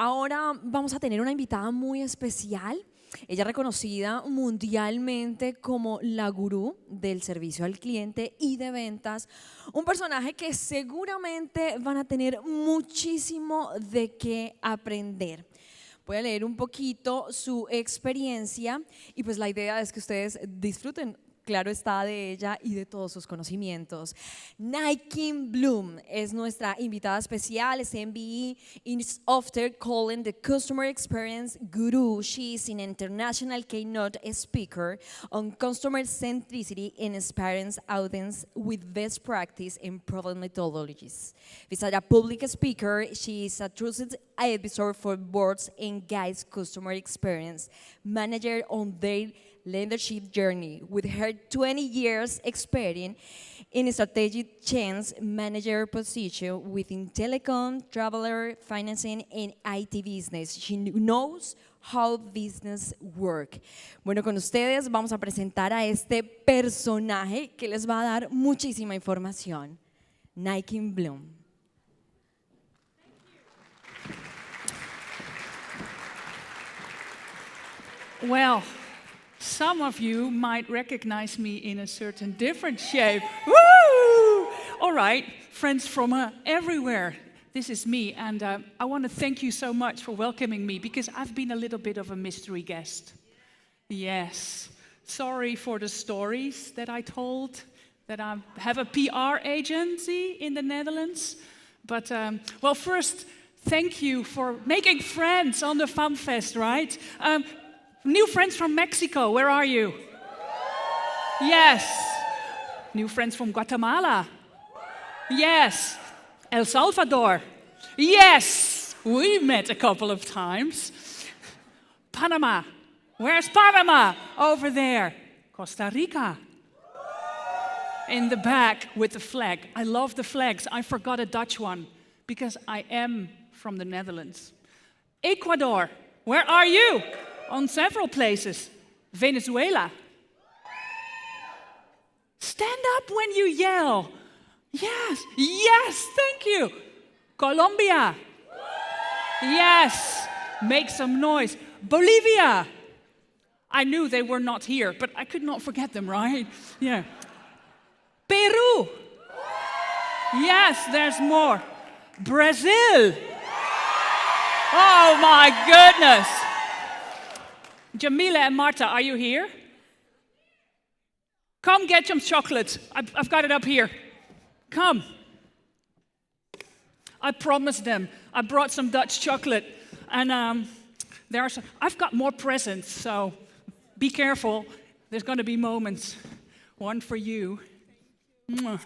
Ahora vamos a tener una invitada muy especial. Ella es reconocida mundialmente como la gurú del servicio al cliente y de ventas. Un personaje que seguramente van a tener muchísimo de qué aprender. Voy a leer un poquito su experiencia y pues la idea es que ustedes disfruten, claro está, de ella y de todos sus conocimientos. Nienke Bloem es nuestra invitada especial, es MBE, is often called the Customer Experience Guru. She is an international keynote speaker on customer centricity and experience audience with best practice and proven methodologies. Besides a public speaker, she is a trusted advisor for boards and guides customer experience manager on their leadership journey. With her 20 years experience in strategic change manager position within telecom, traveler, financing, and IT business, she knows how business work. Bueno, con ustedes vamos a presentar a este personaje que les va a dar muchísima información. Nienke Bloem. Well, some of you might recognize me in a certain different shape. Woo! All right, friends from everywhere. This is me, and I want to thank you so much for welcoming me because I've been a little bit of a mystery guest. Yes, sorry for the stories that I told, that I have a PR agency in the Netherlands. But, well, first, thank you for making friends on the FAM Fest, right? New friends from Mexico, where are you? Yes. New friends from Guatemala. Yes. El Salvador. Yes. We met a couple of times. Panama. Where's Panama? Over there. Costa Rica. In the back with the flag. I love the flags. I forgot a Dutch one because I am from the Netherlands. Ecuador. Where are you? On several places. Venezuela. Stand up when you yell. Yes, yes, thank you. Colombia. Yes, make some noise. Bolivia. I knew they were not here, but I could not forget them, right? Yeah. Peru. Yes, there's more. Brazil. Oh my goodness. Jamila and Marta, are you here? Come get some chocolate. I've got it up here. Come. I promised them. I brought some Dutch chocolate. And there are some, I've got more presents, so be careful. There's going to be moments. One for you. Mwah.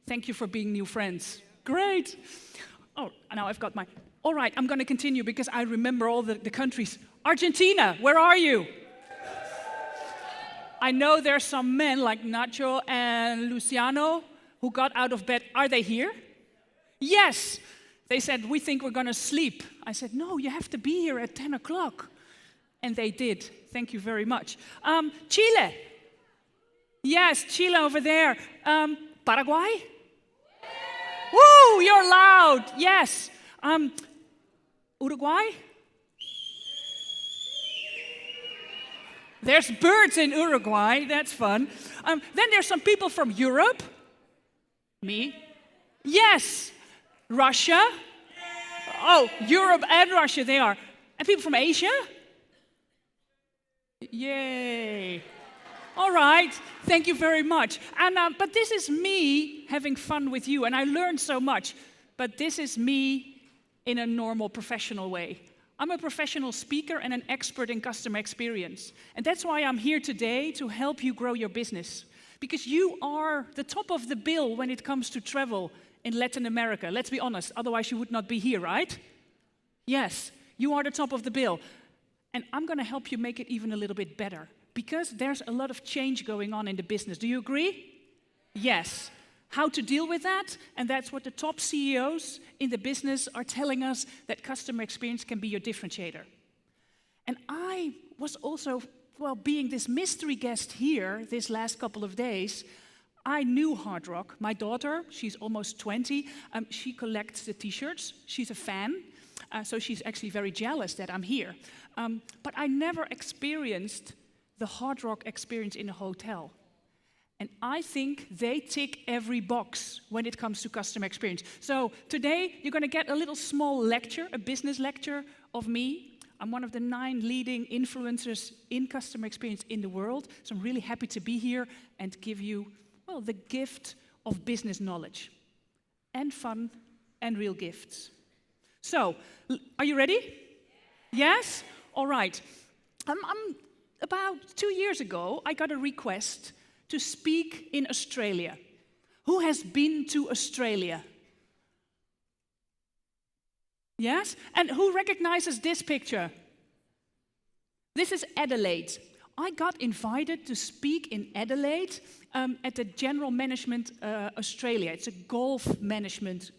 Thank you for being new friends. Great. Oh, now I've got my... All right, I'm going to continue because I remember all the countries. Argentina, where are you? I know there's some men like Nacho and Luciano who got out of bed. Are they here? Yes. They said, we think we're going to sleep. I said, no, you have to be here at 10 o'clock. And they did. Thank you very much. Chile. Yes, Chile over there. Paraguay? Woo, you're loud. Yes. Uruguay? There's birds in Uruguay, that's fun. Then there's some people from Europe. Me? Yes. Russia? Oh, Europe and Russia, they are. And people from Asia? Yay. All right, thank you very much. And but this is me having fun with you, and I learned so much. But this is me in a normal professional way. I'm a professional speaker and an expert in customer experience. And that's why I'm here today to help you grow your business. Because you are the top of the bill when it comes to travel in Latin America. Let's be honest, otherwise you would not be here, right? Yes, you are the top of the bill. And I'm going to help you make it even a little bit better. Because there's a lot of change going on in the business. Do you agree? Yes. How to deal with that, and that's what the top CEOs in the business are telling us, that customer experience can be your differentiator. And I was also, well, being this mystery guest here this last couple of days, I knew Hard Rock. My daughter, she's almost 20, she collects the t-shirts, she's a fan. So she's actually very jealous that I'm here. But I never experienced the Hard Rock experience in a hotel. And I think they tick every box when it comes to customer experience. So today, you're going to get a little small lecture, a business lecture of me. I'm one of the 9 leading influencers in customer experience in the world. So I'm really happy to be here and give you, well, the gift of business knowledge. And fun and real gifts. So, are you ready? Yes? All right. About 2 years ago, I got a request to speak in Australia. Who has been to Australia? Yes? And who recognizes this picture? This is Adelaide. I got invited to speak in Adelaide at the General Management Australia. It's a golf management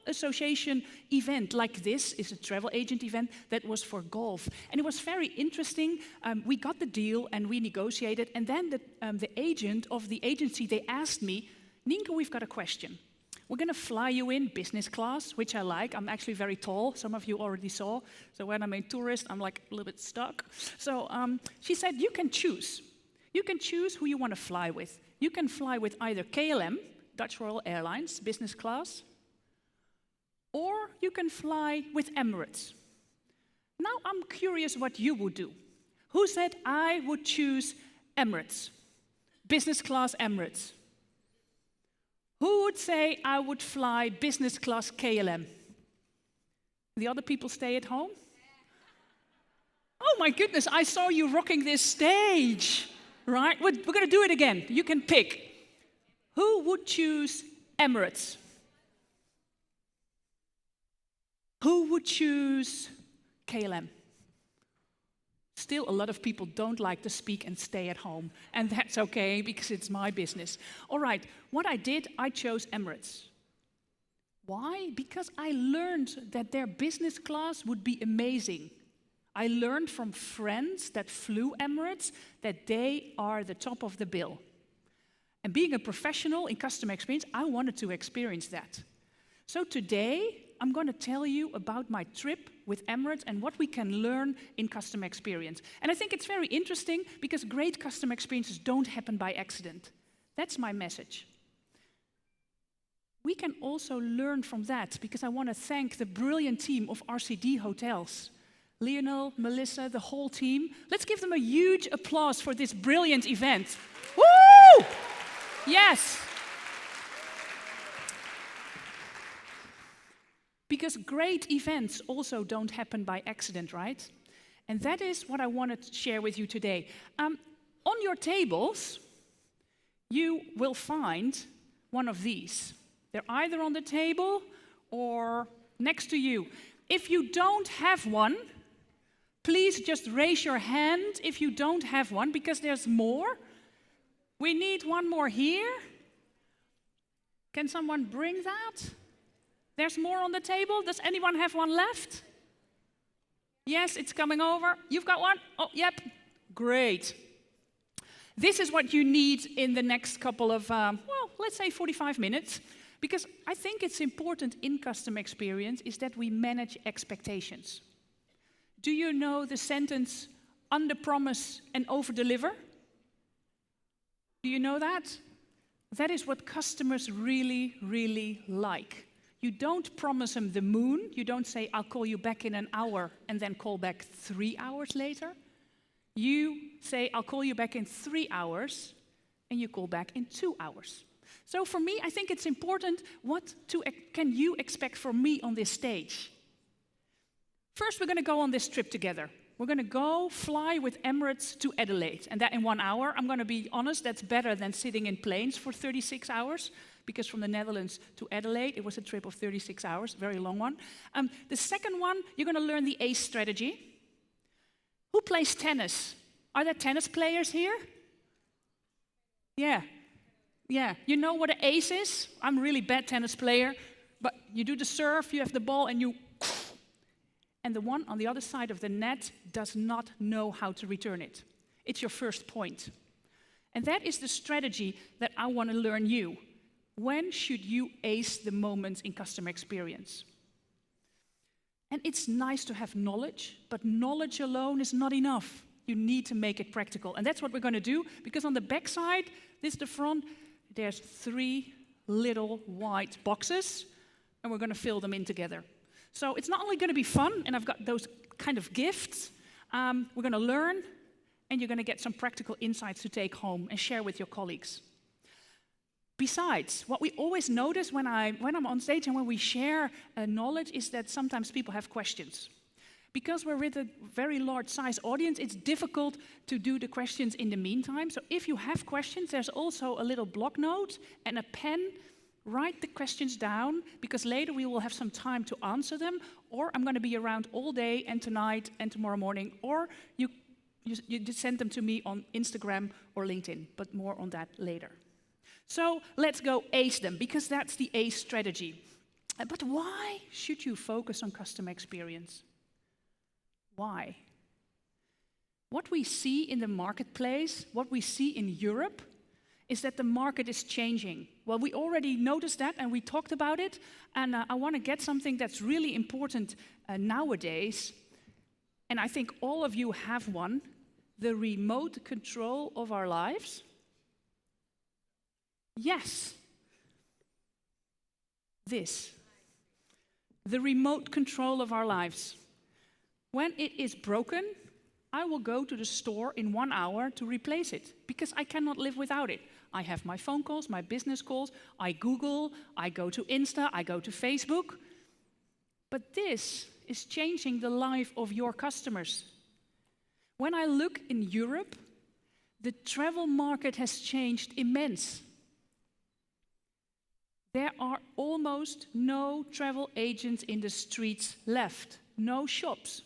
association event like this. Is a travel agent event that was for golf. And it was very interesting. We got the deal and we negotiated. And then the agent of the agency, they asked me, Nienke, we've got a question. We're going to fly you in business class, which I like. I'm actually very tall. Some of you already saw. So when I'm a tourist, I'm like a little bit stuck. So she said, you can choose. You can choose who you want to fly with. You can fly with either KLM, Dutch Royal Airlines, business class, or you can fly with Emirates. Now I'm curious what you would do. Who said I would choose Emirates, business class Emirates? Who would say I would fly business class KLM? The other people stay at home? Oh my goodness, I saw you rocking this stage, right? We're going to do it again. You can pick. Who would choose Emirates? Who would choose KLM? Still, a lot of people don't like to speak and stay at home. And that's okay, because it's my business. All right, what I did, I chose Emirates. Why? Because I learned that their business class would be amazing. I learned from friends that flew Emirates that they are the top of the bill. And being a professional in customer experience, I wanted to experience that. So today, I'm going to tell you about my trip with Emirates and what we can learn in customer experience. And I think it's very interesting because great customer experiences don't happen by accident. That's my message. We can also learn from that because I want to thank the brilliant team of RCD Hotels. Lionel, Melissa, the whole team. Let's give them a huge applause for this brilliant event. Woo! Yes. Because great events also don't happen by accident, right? And that is what I wanted to share with you today. On your tables, you will find one of these. They're either on the table or next to you. If you don't have one, please just raise your hand if you don't have one, because there's more. We need one more here. Can someone bring that? There's more on the table. Does anyone have one left? Yes, it's coming over. You've got one? Oh, yep. Great. This is what you need in the next couple of, let's say 45 minutes. Because I think it's important in customer experience is that we manage expectations. Do you know the sentence, under-promise and over-deliver? Do you know that? That is what customers really, really like. You don't promise them the moon. You don't say, I'll call you back in an hour and then call back 3 hours later. You say, I'll call you back in 3 hours and you call back in 2 hours. So for me, I think it's important, can you expect from me on this stage? First, we're going to go on this trip together. We're going to go fly with Emirates to Adelaide, and that in 1 hour. I'm going to be honest, that's better than sitting in planes for 36 hours, because from the Netherlands to Adelaide, it was a trip of 36 hours, very long one. The second one, you're going to learn the ACE strategy. Who plays tennis? Are there tennis players here? Yeah. You know what an ace is? I'm a really bad tennis player, but you do the serve, you have the ball, and and the one on the other side of the net does not know how to return it. It's your first point. And that is the strategy that I want to learn you. When should you ace the moments in customer experience? And it's nice to have knowledge, but knowledge alone is not enough. You need to make it practical. And that's what we're going to do, because on the back side, this is the front, there's 3 little white boxes, and we're going to fill them in together. So it's not only going to be fun, and I've got those kind of gifts, we're going to learn, and you're going to get some practical insights to take home and share with your colleagues. Besides, what we always notice when I'm on stage and when we share knowledge is that sometimes people have questions. Because we're with a very large size audience, it's difficult to do the questions in the meantime. So if you have questions, there's also a little block note and a pen. Write the questions down, because later we will have some time to answer them, or I'm going to be around all day and tonight and tomorrow morning, or you just send them to me on Instagram or LinkedIn, but more on that later. So let's go ace them, because that's the ACE strategy. But why should you focus on customer experience? Why? What we see in the marketplace, what we see in Europe, is that the market is changing. Well, we already noticed that and we talked about it, and I want to get something that's really important nowadays, and I think all of you have one: the remote control of our lives. Yes. This. The remote control of our lives. When it is broken, I will go to the store in 1 hour to replace it, because I cannot live without it. I have my phone calls, my business calls, I Google, I go to Insta, I go to Facebook. But this is changing the life of your customers. When I look in Europe, the travel market has changed immensely. There are almost no travel agents in the streets left, no shops.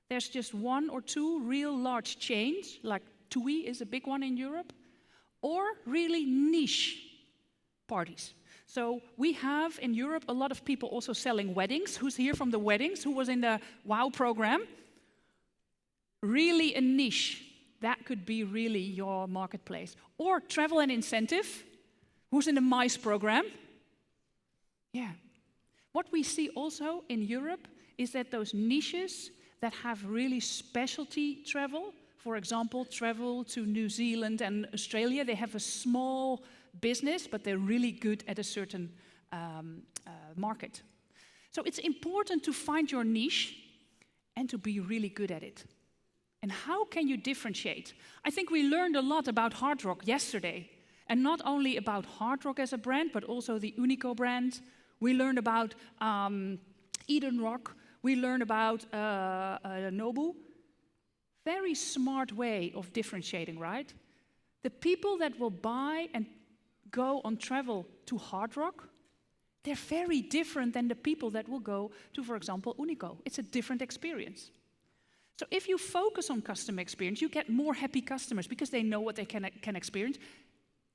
There's just 1 or 2 real large chains, like TUI is a big one in Europe, or really niche parties. So we have in Europe a lot of people also selling weddings. Who's here from the weddings? Who was in the WOW program? Really a niche. That could be really your marketplace. Or travel and incentive. Who's in the MICE program? Yeah. What we see also in Europe is that those niches that have really specialty travel, for example, travel to New Zealand and Australia, they have a small business, but they're really good at a certain market. So it's important to find your niche and to be really good at it. And how can you differentiate? I think we learned a lot about Hard Rock yesterday. And not only about Hard Rock as a brand, but also the Unico brand. We learned about Eden Rock. We learned about Nobu. Very smart way of differentiating, right? The people that will buy and go on travel to Hard Rock, they're very different than the people that will go to, for example, Unico. It's a different experience. So if you focus on customer experience, you get more happy customers because they know what they can experience.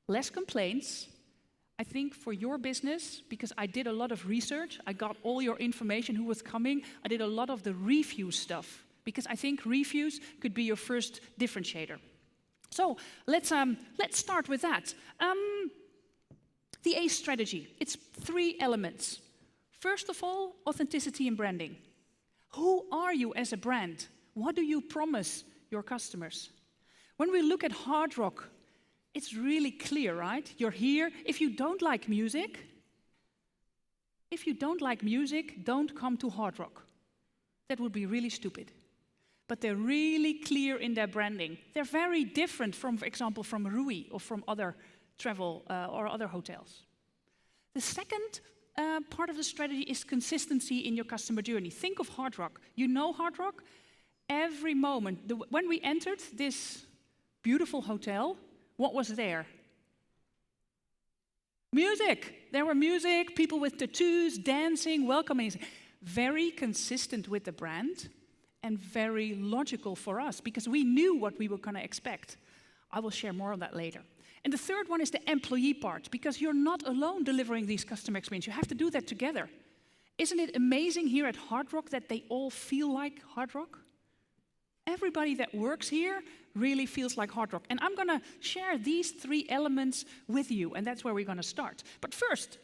Less complaints. I think for your business, because I did a lot of research, I got all your information, who was coming, I did a lot of the review stuff, because I think reviews could be your first differentiator. So let's start with that. The ACE strategy, it's 3 elements. First of all, authenticity and branding. Who are you as a brand? What do you promise your customers? When we look at Hard Rock, it's really clear, right? You're here. If you don't like music, don't come to Hard Rock. That would be really stupid. But they're really clear in their branding. They're very different from, for example, from Rui or from other travel or other hotels. The second part of the strategy is consistency in your customer journey. Think of Hard Rock. You know Hard Rock? Every moment. When we entered this beautiful hotel, what was there? Music. There were music, people with tattoos, dancing, welcoming. Very consistent with the brand and very logical for us because we knew what we were going to expect. I will share more on that later. And the third one is the employee part, because you're not alone delivering these customer experience. You have to do that together. Isn't it amazing here at Hard Rock that they all feel like Hard Rock? Everybody that works here really feels like Hard Rock. And I'm going to share these 3 elements with you, and that's where we're going to start. But first,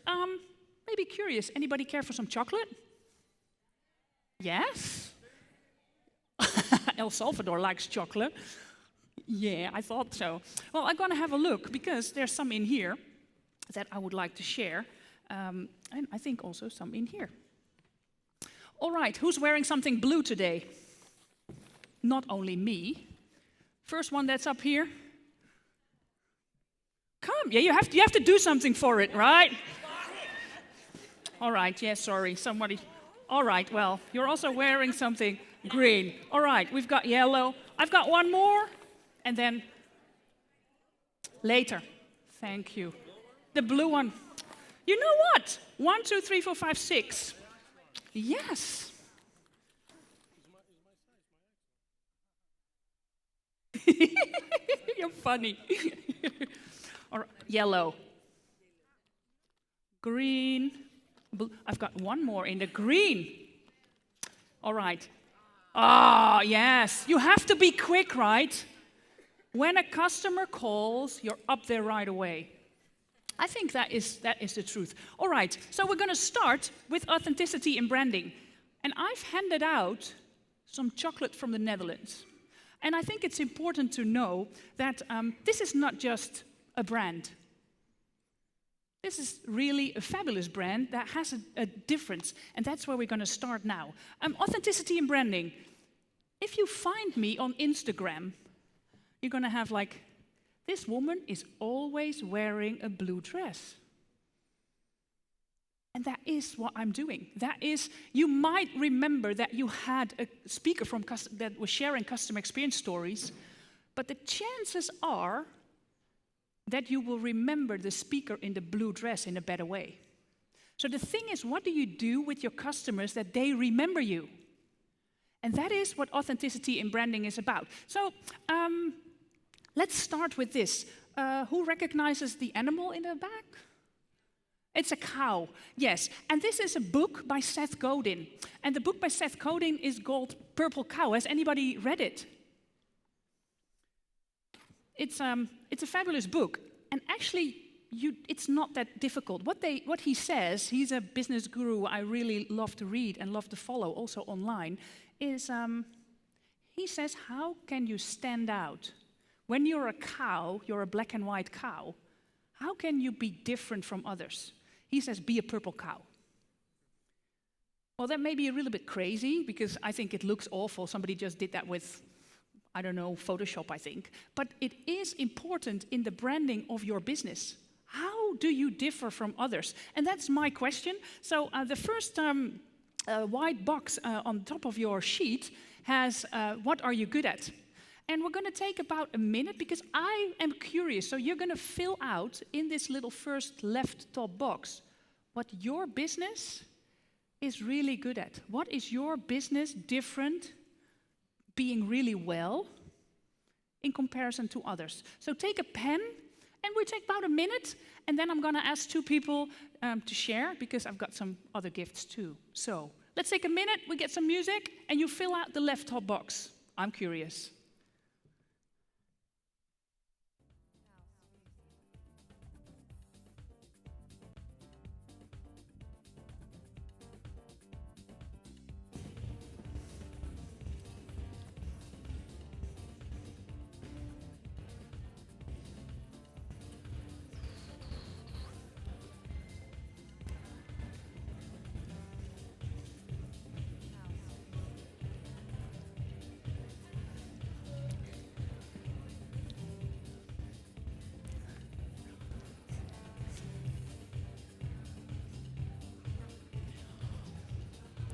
maybe curious, anybody care for some chocolate? Yes? El Salvador likes chocolate. Yeah, I thought so. Well, I'm going to have a look because there's some in here that I would like to share. And I think also some in here. All right, who's wearing something blue today? Not only me. First one that's up here. Come, yeah, you have to do something for it, right? All right, yeah, sorry, somebody. All right, well, you're also wearing something green. All right, we've got yellow. I've got one more, and then later. Thank you. The blue one. You know what? 1, 2, 3, 4, 5, 6. Yes. You're funny. Or yellow. Green. Blue. I've got one more in the green. All right. Ah, yes. You have to be quick, right? When a customer calls, you're up there right away. I think that is the truth. All right, so we're going to start with authenticity in branding. And I've handed out some chocolate from the Netherlands. And I think it's important to know that this is not just a brand. This is really a fabulous brand that has a difference. And that's where we're going to start now. Authenticity in branding. If you find me on Instagram, you're going to have like, this woman is always wearing a blue dress. And that is what I'm doing. That is, you might remember that you had a speaker that was sharing customer experience stories, but the chances are that you will remember the speaker in the blue dress in a better way. So the thing is, what do you do with your customers that they remember you? And that is what authenticity in branding is about. So, let's start with this. Who recognizes the animal in the back? It's a cow, yes. And this is a book by Seth Godin. And the book by Seth Godin is called Purple Cow. Has anybody read it? It's a fabulous book. And actually, it's not that difficult. What he says, he's a business guru I really love to read and love to follow, also online, is he says, how can you stand out? When you're a cow, you're a black and white cow, how can you be different from others? He says, be a purple cow. Well, that may be a little bit crazy, because I think it looks awful. Somebody just did that with, I don't know, Photoshop, I think. But it is important in the branding of your business. How do you differ from others? And that's my question. So the first white box on top of your sheet has, what are you good at? And we're going to take about a minute, because I am curious. So you're going to fill out in this little first left top box what your business is really good at. What is your business different, being really well, in comparison to others? So take a pen, and we take about a minute, and then I'm going to ask two people to share, because I've got some other gifts too. So let's take a minute, we get some music, and you fill out the left top box. I'm curious.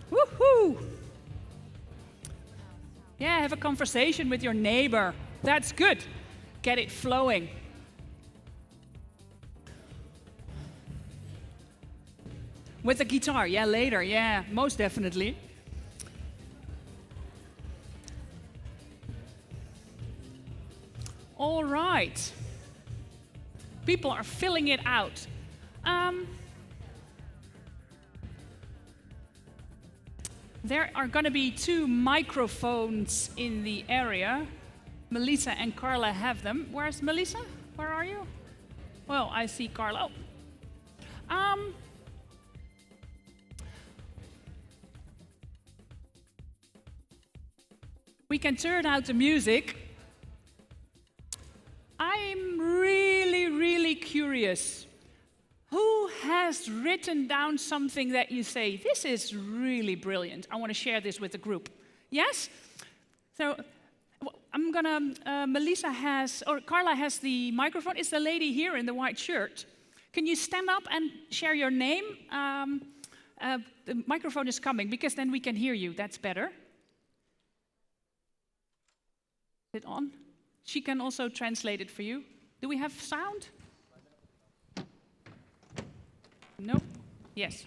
Woohoo! Yeah, have a conversation with your neighbor. That's good. Get it flowing. With a guitar, yeah, later, yeah, most definitely. All right. People are filling it out. There are going to be 2 microphones in the area. Melissa and Carla have them. Where's Melissa? Where are you? Well, I see Carla. We can turn out the music. I'm really, really curious. Who has written down something that you say, this is really brilliant. I want to share this with the group. Yes? So I'm gonna, Melissa has, or Carla has the microphone. It's the lady here in the white shirt. Can you stand up and share your name? The microphone is coming because then we can hear you. That's better. Is it on? She can also translate it for you. Do we have sound? No? Yes.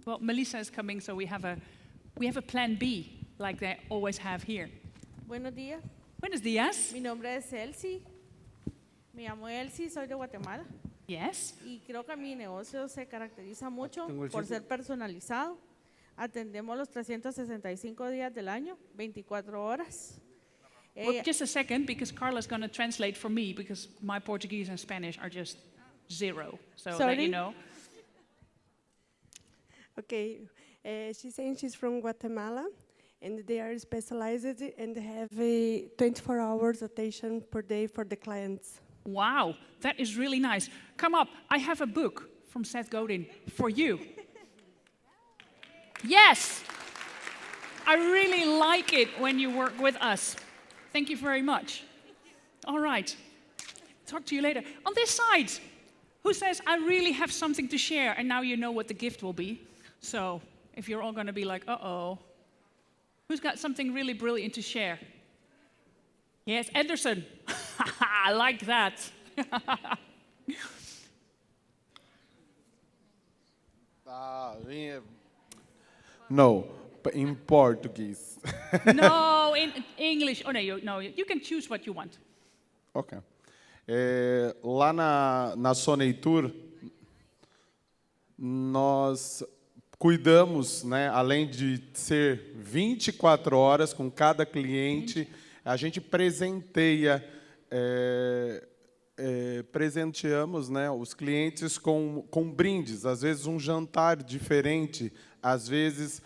Well, Melissa is coming, so we have a plan B, like they always have here. Buenos días, Buenos días. mi nombre es Elsie. Me llamo Elsie, soy de Guatemala. Yes. Y creo que mi negocio se caracteriza mucho por ser personalizado. Atendemos los 365 días del año, 24 horas. Well, just a second, because Carla's going to translate for me, because my Portuguese and Spanish are just zero. So Sorry? that you know. Okay, she's saying she's from Guatemala, and they are specialized and have a 24 hours rotation per day for the clients. Wow, that is really nice. Come up, I have a book from Seth Godin for you. Yes, I really like it when you work with us. Thank you very much. All right, talk to you later. On this side, who says, I really have something to share, and now you know what the gift will be. So if you're all going to be like, uh-oh, who's got something really brilliant to share? Yes, Anderson. I like that. No, but in Portuguese. No, in English. Oh, no, you can choose what you want. Ok. Lá na Soneitur, nós cuidamos, né, além de ser 24 horas com cada cliente, a gente presenteia, presenteamos, né, os clientes com brindes, às vezes um jantar diferente, às vezes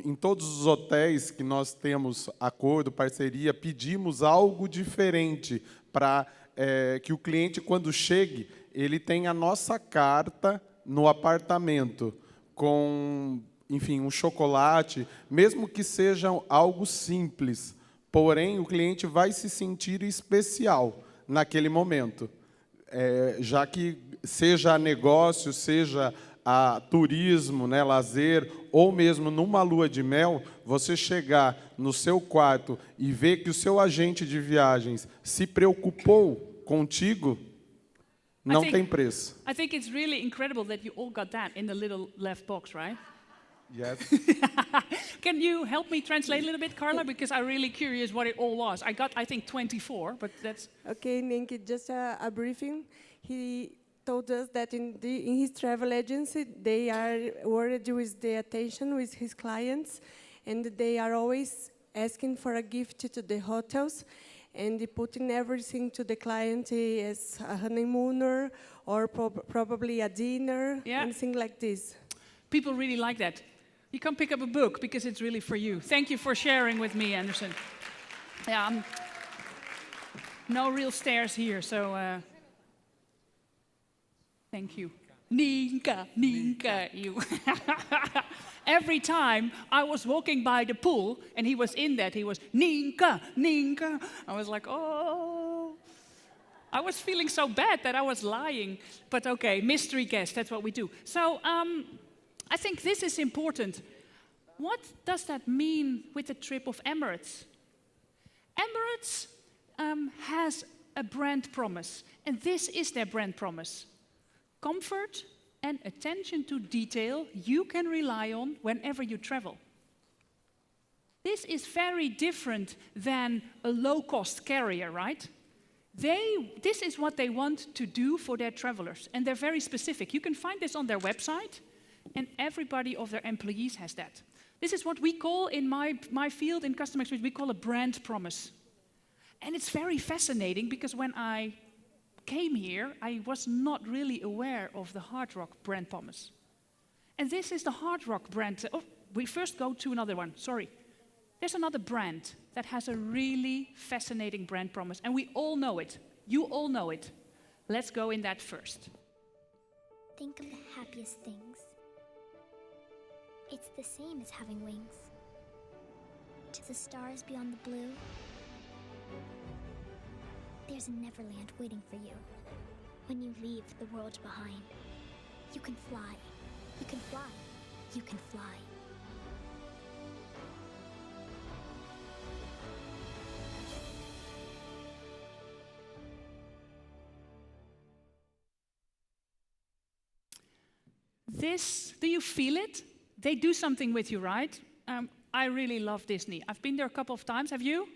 em todos os hotéis que nós temos acordo, parceria, pedimos algo diferente para que o cliente, quando chegue, ele tenha a nossa carta no apartamento, com, enfim, um chocolate, mesmo que seja algo simples, porém o cliente vai se sentir especial naquele momento, já que seja negócio, seja a turismo, né, lazer, ou mesmo numa lua de mel, você chegar no seu quarto e ver que o seu agente de viagens se preocupou contigo, não tem preço. I think it's really incredible that you all got that in the little left box, right? Yes. Can you help me translate a little bit, Carla? Because I'm really curious what it all was. I got, I think, 24, but that's... Okay, Nienke, just a briefing. He told us that in his travel agency, they are worried with the attention with his clients, and they are always asking for a gift to the hotels, and putting everything to the client as a honeymooner or probably a dinner, anything like this. People really like that. You can pick up a book because it's really for you. Thank you for sharing with me, Anderson. Yeah, no real stairs here, so thank you. Nienke, you. Every time I was walking by the pool and he was in that, he was Nienke. I was like, oh. I was feeling so bad that I was lying. But okay, mystery guest, that's what we do. So I think this is important. What does that mean with the trip of Emirates? Emirates has a brand promise, and this is their brand promise. Comfort and attention to detail you can rely on whenever you travel. This is very different than a low-cost carrier, right? This is what they want to do for their travelers, and they're very specific. You can find this on their website, and everybody of their employees has that. This is what we call, in my field, in customer experience, we call a brand promise. And it's very fascinating, because when I came here, I was not really aware of the Hard Rock brand promise. And this is the Hard Rock brand. Oh, we first go to another one, sorry. There's another brand that has a really fascinating brand promise, and we all know it. You all know it. Let's go in that first. Think of the happiest things. It's the same as having wings. To the stars beyond the blue, there's a Neverland waiting for you. When you leave the world behind, you can fly. You can fly. You can fly. This, do you feel it? They do something with you, right? I really love Disney. I've been there a couple of times. Have you?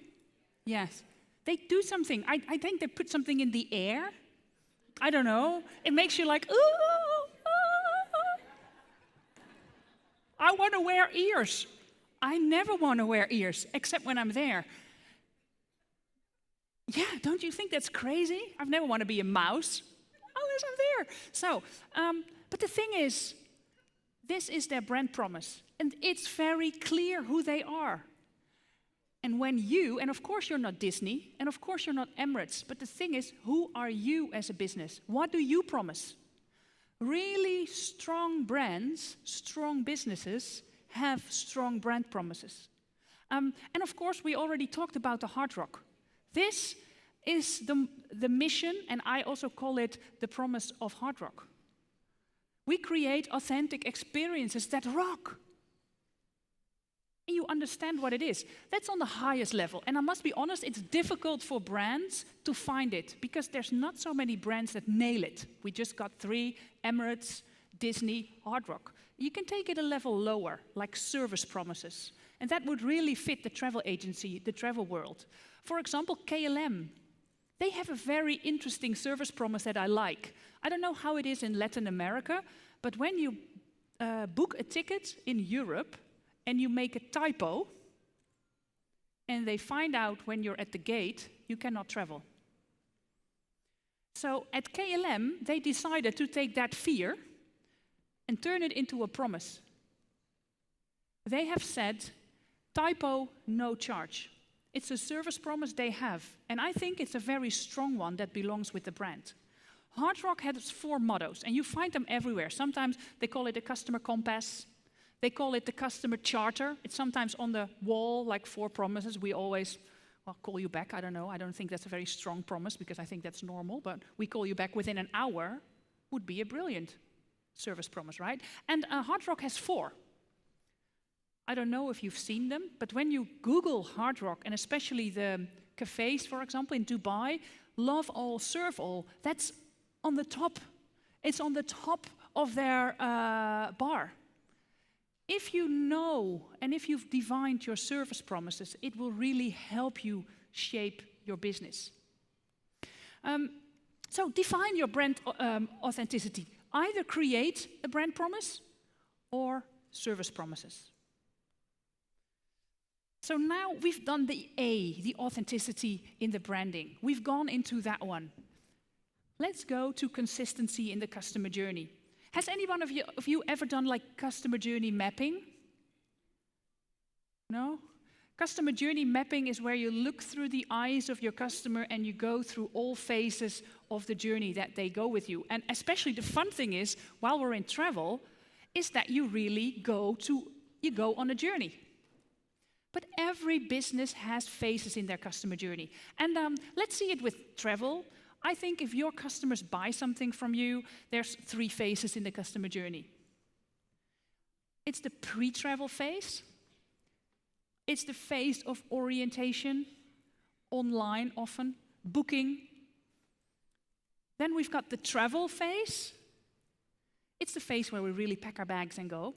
Yes. They do something. I think they put something in the air. I don't know. It makes you like, ooh, ooh. I want to wear ears. I never want to wear ears, except when I'm there. Yeah, don't you think that's crazy? I've never want to be a mouse unless I'm there. So, but the thing is, this is their brand promise, and it's very clear who they are. And when you, and of course you're not Disney, and of course you're not Emirates, but the thing is, who are you as a business? What do you promise? Really strong brands, strong businesses have strong brand promises. And of course, we already talked about the Hard Rock. This is the mission, and I also call it the promise of Hard Rock. We create authentic experiences that rock. And you understand what it is. That's on the highest level. And I must be honest, it's difficult for brands to find it because there's not so many brands that nail it. We just got 3, Emirates, Disney, Hard Rock. You can take it a level lower, like service promises. And that would really fit the travel agency, the travel world. For example, KLM. They have a very interesting service promise that I like. I don't know how it is in Latin America, but when you book a ticket in Europe and you make a typo, and they find out when you're at the gate, you cannot travel. So at KLM, they decided to take that fear and turn it into a promise. They have said, typo, no charge. It's a service promise they have, and I think it's a very strong one that belongs with the brand. Hard Rock has 4 mottos, and you find them everywhere. Sometimes they call it a customer compass. They call it the customer charter. It's sometimes on the wall, like 4 promises. We always, well, call you back. I don't know. I don't think that's a very strong promise because I think that's normal, but we call you back within an hour would be a brilliant service promise, right? And Hard Rock has 4. I don't know if you've seen them, but when you Google Hard Rock, and especially the cafes, for example, in Dubai, love all, serve all, that's on the top. It's on the top of their bar. If you know, and if you've divined your service promises, it will really help you shape your business. So define your brand authenticity. Either create a brand promise or service promises. So now we've done the A, the authenticity in the branding. We've gone into that one. Let's go to consistency in the customer journey. Has anyone of you ever done like customer journey mapping? No? Customer journey mapping is where you look through the eyes of your customer and you go through all phases of the journey that they go with you. And especially the fun thing is, while we're in travel, is that you really go on a journey. But every business has phases in their customer journey. And let's see it with travel. I think if your customers buy something from you, there's 3 phases in the customer journey. It's the pre-travel phase. It's the phase of orientation, online often, booking. Then we've got the travel phase. It's the phase where we really pack our bags and go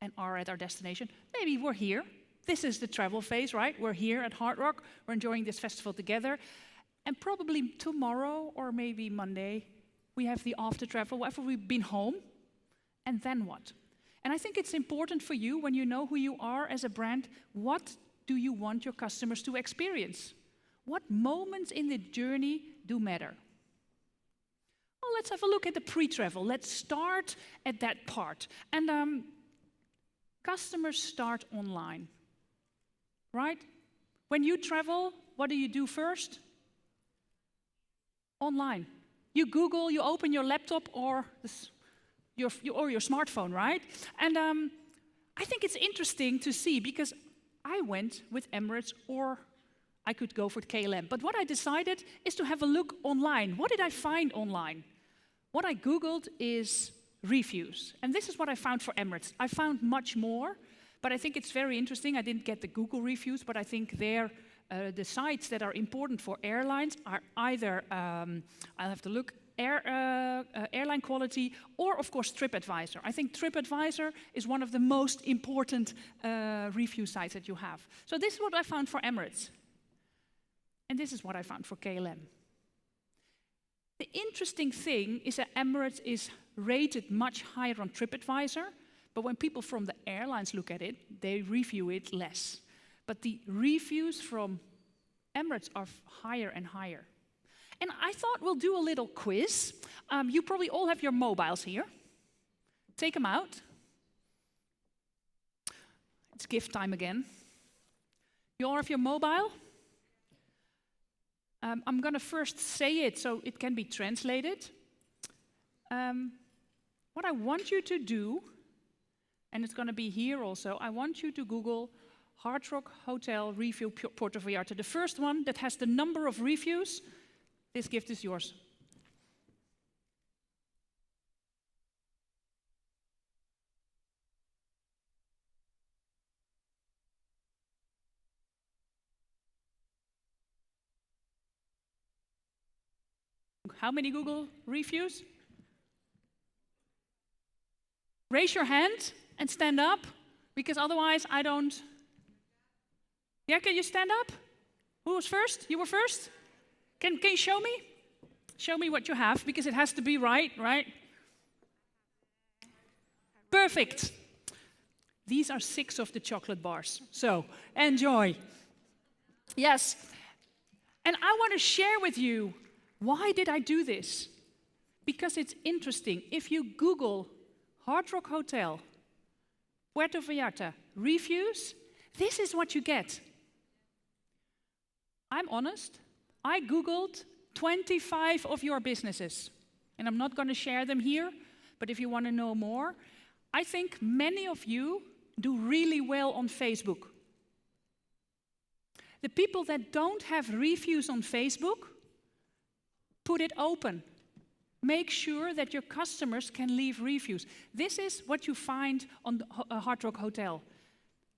and are at our destination. Maybe we're here. This is the travel phase, right? We're here at Hard Rock. We're enjoying this festival together. And probably tomorrow or maybe Monday, we have the after travel, after we've been home. And then what? And I think it's important for you, when you know who you are as a brand, what do you want your customers to experience? What moments in the journey do matter? let's have a look at the pre-travel. Let's start at that part. And customers start online, right? When you travel, what do you do first? Online. You Google, you open your laptop or your smartphone, right? And I think it's interesting to see, because I went with Emirates, or I could go for KLM. But what I decided is to have a look online. What did I find online? What I Googled is reviews. And this is what I found for Emirates. I found much more, but I think it's very interesting. I didn't get the Google reviews, but I think the sites that are important for airlines are either, I'll have to look, airline quality, or of course TripAdvisor. I think TripAdvisor is one of the most important review sites that you have. So this is what I found for Emirates. And this is what I found for KLM. The interesting thing is that Emirates is rated much higher on TripAdvisor, but when people from the airlines look at it, they review it less. But the reviews from Emirates are higher and higher. And I thought we'll do a little quiz. You probably all have your mobiles here. Take them out. It's gift time again. You all have your mobile? I'm going to first say it so it can be translated. What I want you to do, and it's going to be here also, I want you to Google Hard Rock Hotel Review Puerto Vallarta. The first one that has the number of reviews, this gift is yours. How many Google reviews? Raise your hand and stand up, because otherwise I don't. Yeah, can you stand up? Who was first? You were first? Can you show me? Show me what you have, because it has to be right? Perfect. These are 6 of the chocolate bars, so enjoy. Yes, and I want to share with you, why did I do this? Because it's interesting. If you Google Hard Rock Hotel, Puerto Vallarta, reviews, this is what you get. I'm honest, I Googled 25 of your businesses, and I'm not going to share them here, but if you want to know more, I think many of you do really well on Facebook. The people that don't have reviews on Facebook, put it open. Make sure that your customers can leave reviews. This is what you find on the Hard Rock Hotel.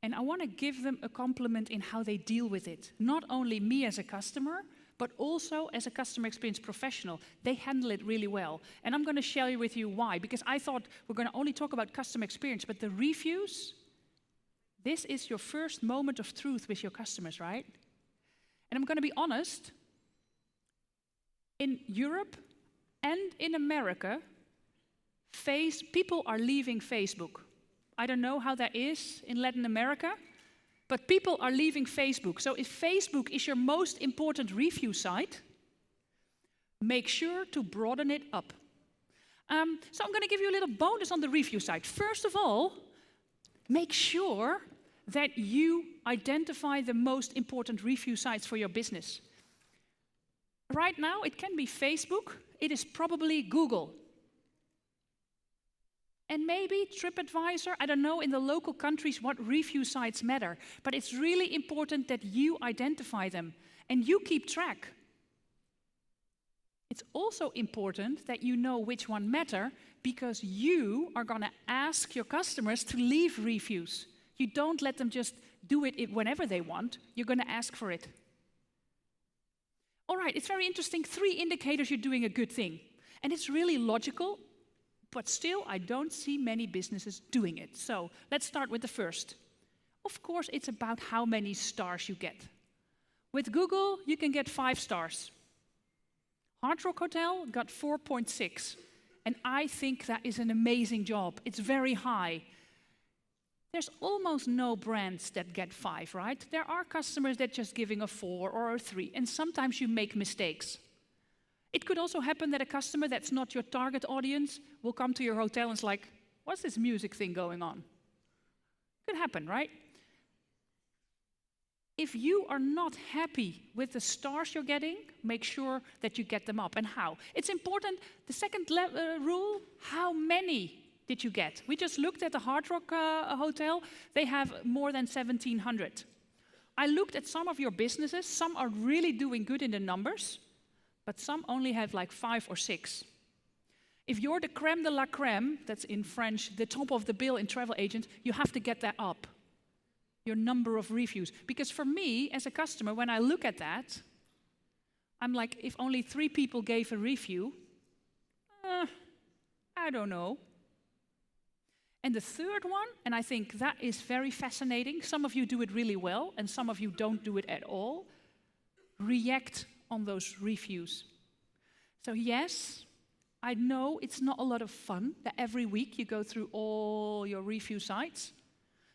And I want to give them a compliment in how they deal with it. Not only me as a customer, but also as a customer experience professional. They handle it really well. And I'm going to share with you why. Because I thought we're going to only talk about customer experience, but the reviews, this is your first moment of truth with your customers, right? And I'm going to be honest, in Europe and in America, people are leaving Facebook. I don't know how that is in Latin America, but people are leaving Facebook. So if Facebook is your most important review site, make sure to broaden it up. So I'm going to give you a little bonus on the review site. First of all, make sure that you identify the most important review sites for your business. Right now, it can be Facebook. It is probably Google. And maybe TripAdvisor. I don't know in the local countries what review sites matter. But it's really important that you identify them and you keep track. It's also important that you know which one matter, because you are going to ask your customers to leave reviews. You don't let them just do it whenever they want. You're going to ask for it. All right, it's very interesting. 3 indicators you're doing a good thing. And it's really logical, but still I don't see many businesses doing it. So let's start with the first. Of course, it's about how many stars you get. With Google, you can get 5 stars. Hard Rock Hotel got 4.6. And I think that is an amazing job. It's very high. There's almost no brands that get 5, right? There are customers that just giving a 4 or a 3, and sometimes you make mistakes. It could also happen that a customer that's not your target audience will come to your hotel and is like, what's this music thing going on? Could happen, right? If you are not happy with the stars you're getting, make sure that you get them up. And how? It's important, the second rule, how many did you get? We just looked at the Hard Rock Hotel. They have more than 1,700. I looked at some of your businesses. Some are really doing good in the numbers, but some only have like 5 or 6. If you're the crème de la crème, that's in French, the top of the bill in travel agent, you have to get that up, your number of reviews. Because for me, as a customer, when I look at that, I'm like, if only 3 people gave a review, I don't know. And the third one, and I think that is very fascinating, some of you do it really well, and some of you don't do it at all, react on those reviews. So yes, I know it's not a lot of fun that every week you go through all your review sites,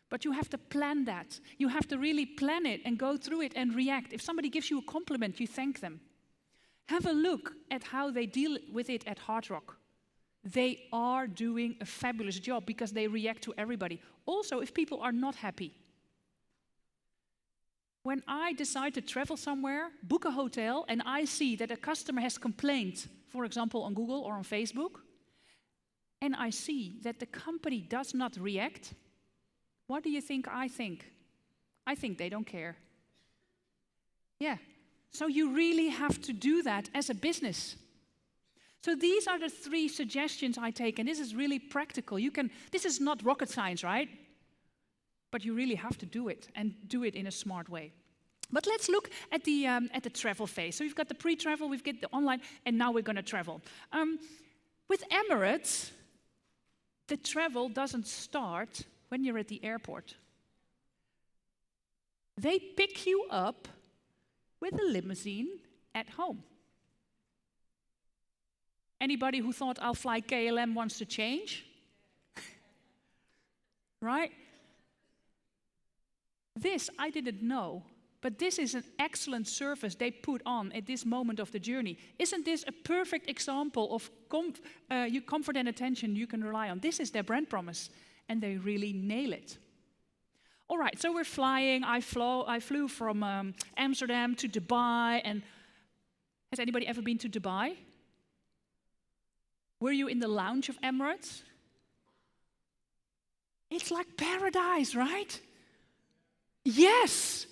but you have to plan that. You have to really plan it and go through it and react. If somebody gives you a compliment, you thank them. Have a look at how they deal with it at Hard Rock. They are doing a fabulous job because they react to everybody. Also, if people are not happy. When I decide to travel somewhere, book a hotel, and I see that a customer has complained, for example, on Google or on Facebook, and I see that the company does not react, what do you think I think? I think they don't care. Yeah, so you really have to do that as a business. So these are the 3 suggestions I take, and this is really practical. This is not rocket science, right? But you really have to do it, and do it in a smart way. But let's look at the travel phase. So we've got the pre-travel, we've got the online, and now we're going to travel. With Emirates, the travel doesn't start when you're at the airport. They pick you up with a limousine at home. Anybody who thought I'll fly KLM wants to change? Right? This I didn't know, but this is an excellent service they put on at this moment of the journey. Isn't this a perfect example of comfort and attention you can rely on? This is their brand promise, and they really nail it. All right, so we're flying. I flew from Amsterdam to Dubai, and has anybody ever been to Dubai? Were you in the lounge of Emirates? It's like paradise, right? Yes.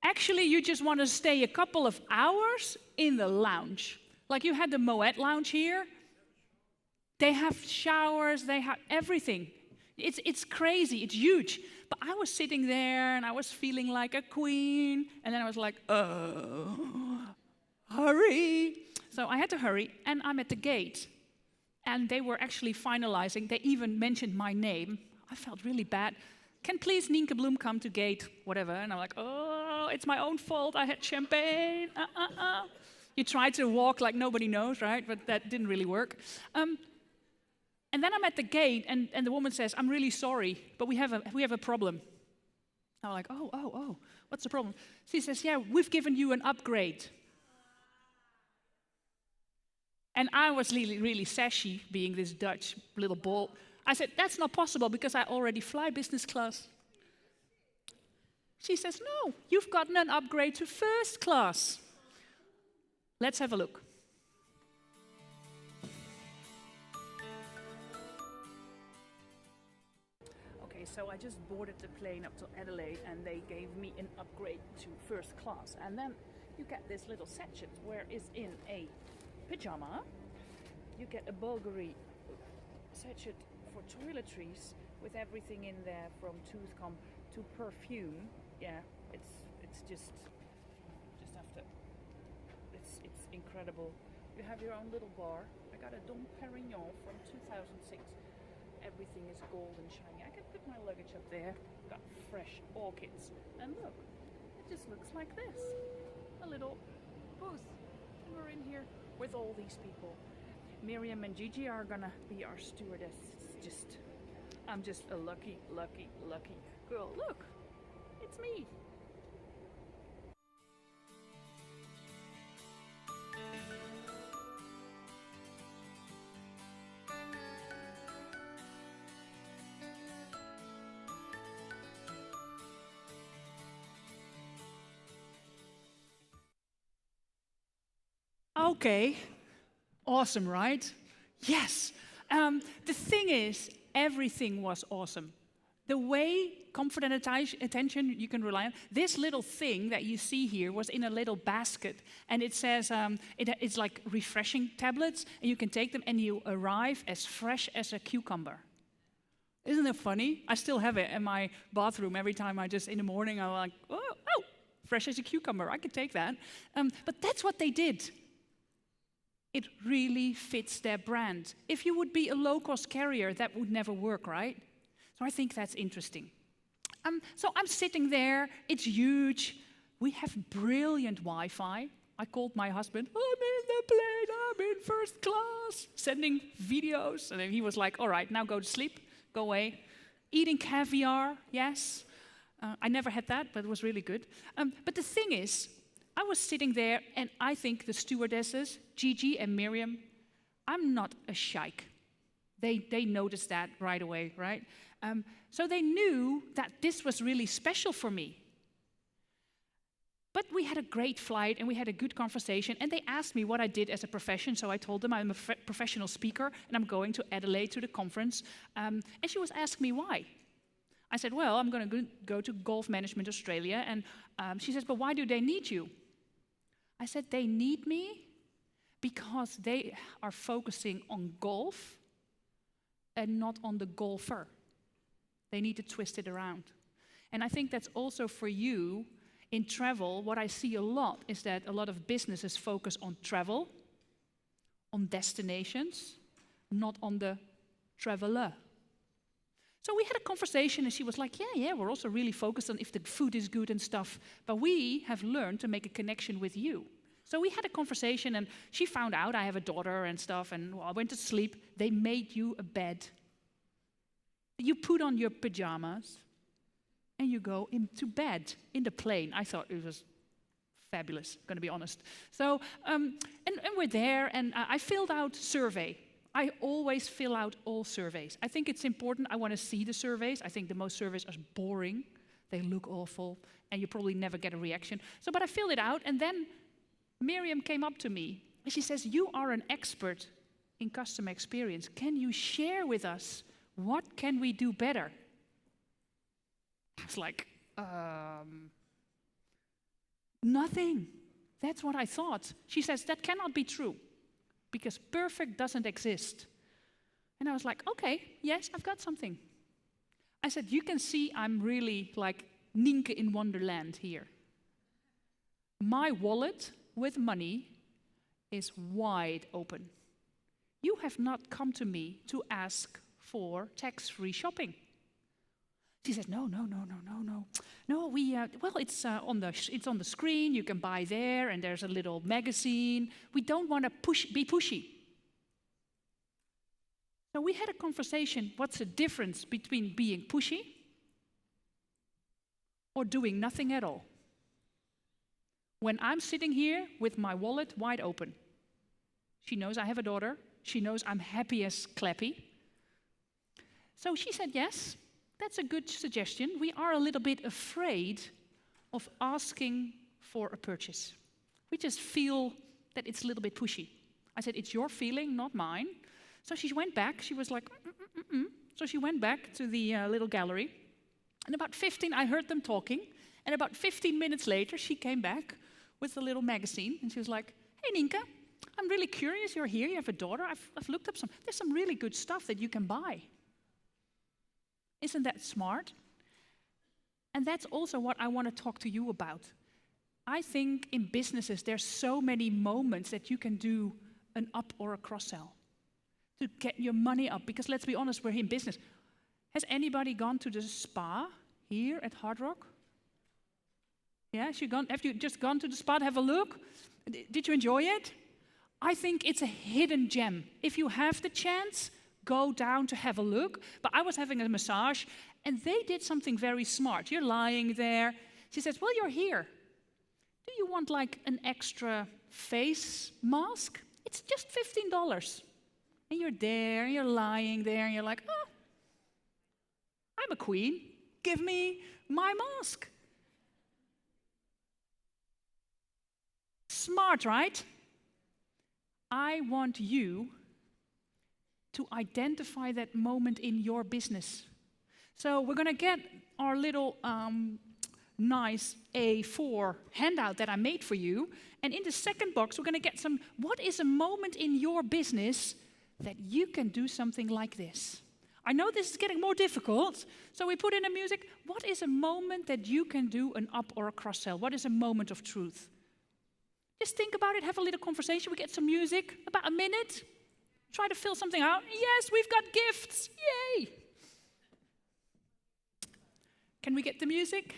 Actually, you just want to stay a couple of hours in the lounge. Like you had the Moet lounge here. They have showers, they have everything. It's crazy, it's huge. But I was sitting there and I was feeling like a queen. And then I was like, hurry. So I had to hurry, and I'm at the gate. And they were actually finalizing. They even mentioned my name. I felt really bad. Can please Nienke Bloem come to gate, whatever. And I'm like, oh, it's my own fault. I had champagne. You try to walk like nobody knows, right? But that didn't really work. And then I'm at the gate, and the woman says, I'm really sorry, but we have a problem. I'm like, oh, what's the problem? She says, yeah, we've given you an upgrade. And I was really, really sassy, being this Dutch little ball. I said, that's not possible because I already fly business class. She says, no, you've gotten an upgrade to first class. Let's have a look. Okay, so I just boarded the plane up to Adelaide, and they gave me an upgrade to first class. And then you get this little sachet where it's in a pyjama. You get a Bulgari sachet for toiletries with everything in there, from tooth comb to perfume. Yeah, it's just after. It's incredible. You have your own little bar. I got a Dom Perignon from 2006. Everything is gold and shiny. I can put my luggage up there. Got fresh orchids. And look, it just looks like this. A little booth. We're in here with all these people. Miriam and Gigi are gonna be our stewardess. I'm just a lucky girl. Look, it's me. Okay, awesome, right? Yes. The thing is, everything was awesome. The way comfort and attention you can rely on. This little thing that you see here was in a little basket, and it says it's like refreshing tablets, and you can take them, and you arrive as fresh as a cucumber. Isn't it funny? I still have it in my bathroom. Every time in the morning, I'm like, oh, fresh as a cucumber. I could take that. But that's what they did. It really fits their brand. If you would be a low-cost carrier, that would never work, right? So I think that's interesting. So I'm sitting there. It's huge. We have brilliant Wi-Fi. I called my husband. I'm in the plane. I'm in first class. Sending videos. And then he was like, all right, now go to sleep. Go away. Eating caviar, yes. I never had that, but it was really good. But the thing is, I was sitting there, and I think the stewardesses, Gigi and Miriam, I'm not a sheik. They noticed that right away, right? So they knew that this was really special for me. But we had a great flight, and we had a good conversation, and they asked me what I did as a profession, so I told them I'm a professional speaker, and I'm going to Adelaide to the conference. And she was asking me why. I said, well, I'm going to go to Golf Management Australia, and she says, but why do they need you? I said, they need me because they are focusing on golf and not on the golfer. They need to twist it around. And I think that's also for you. In travel, what I see a lot is that a lot of businesses focus on travel, on destinations, not on the traveler. So we had a conversation, and she was like, yeah, we're also really focused on if the food is good and stuff, but we have learned to make a connection with you. So we had a conversation, and she found out I have a daughter and stuff, and I went to sleep. They made you a bed. You put on your pajamas, and you go into bed in the plane. I thought it was fabulous, going to be honest. So, and we're there, and I filled out survey. I always fill out all surveys. I think it's important. I want to see the surveys. I think the most surveys are boring. They look awful, and you probably never get a reaction. So, but I filled it out, and then Miriam came up to me, and she says, you are an expert in customer experience. Can you share with us what can we do better? I was like, nothing. That's what I thought. She says, that cannot be true, because perfect doesn't exist. And I was like, okay, yes, I've got something. I said, you can see I'm really like Nienke in Wonderland here. My wallet with money is wide open. You have not come to me to ask for tax-free shopping. She says, no. No, it's on the screen. You can buy there, and there's a little magazine. We don't want to be pushy. So we had a conversation. What's the difference between being pushy or doing nothing at all? When I'm sitting here with my wallet wide open, she knows I have a daughter. She knows I'm happy as Clappy. So she said, yes. That's a good suggestion. We are a little bit afraid of asking for a purchase. We just feel that it's a little bit pushy. I said, it's your feeling, not mine. So she went back. She was like, So she went back to the little gallery. And I heard them talking. And about 15 minutes later, she came back with a little magazine. And she was like, hey, Nienke, I'm really curious. You're here. You have a daughter. I've looked up there's some really good stuff that you can buy. Isn't that smart? And that's also what I want to talk to you about. I think in businesses, there's so many moments that you can do an up or a cross-sell to get your money up. Because let's be honest, we're in business. Has anybody gone to the spa here at Hard Rock? Yeah, have you just gone to the spa to have a look? Did you enjoy it? I think it's a hidden gem. If you have the chance, go down to have a look. But I was having a massage, and they did something very smart. You're lying there. She says, well, you're here. Do you want like an extra face mask? It's just $15. And you're there, and you're lying there, and you're like, oh, I'm a queen. Give me my mask. Smart, right? I want you to identify that moment in your business. So we're going to get our little nice A4 handout that I made for you. And in the second box, we're going to get some, what is a moment in your business that you can do something like this? I know this is getting more difficult, so we put in a music. What is a moment that you can do an up or a cross sell? What is a moment of truth? Just think about it, have a little conversation. We get some music, about a minute. Try to fill something out. Yes, we've got gifts. Yay! Can we get the music?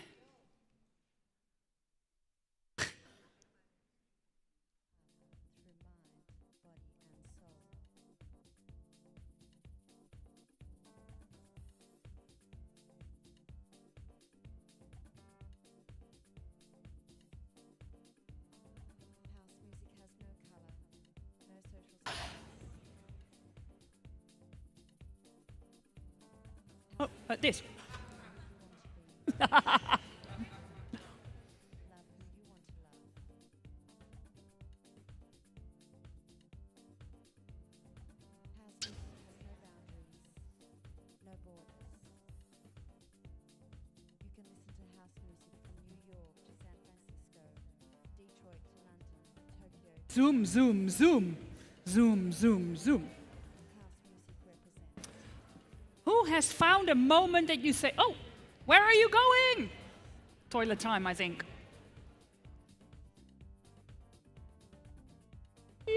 Oh, this. Zoom, zoom, zoom. Zoom, zoom, zoom. Who has found a moment that you say, oh, where are you going? Toilet time, I think. Yay.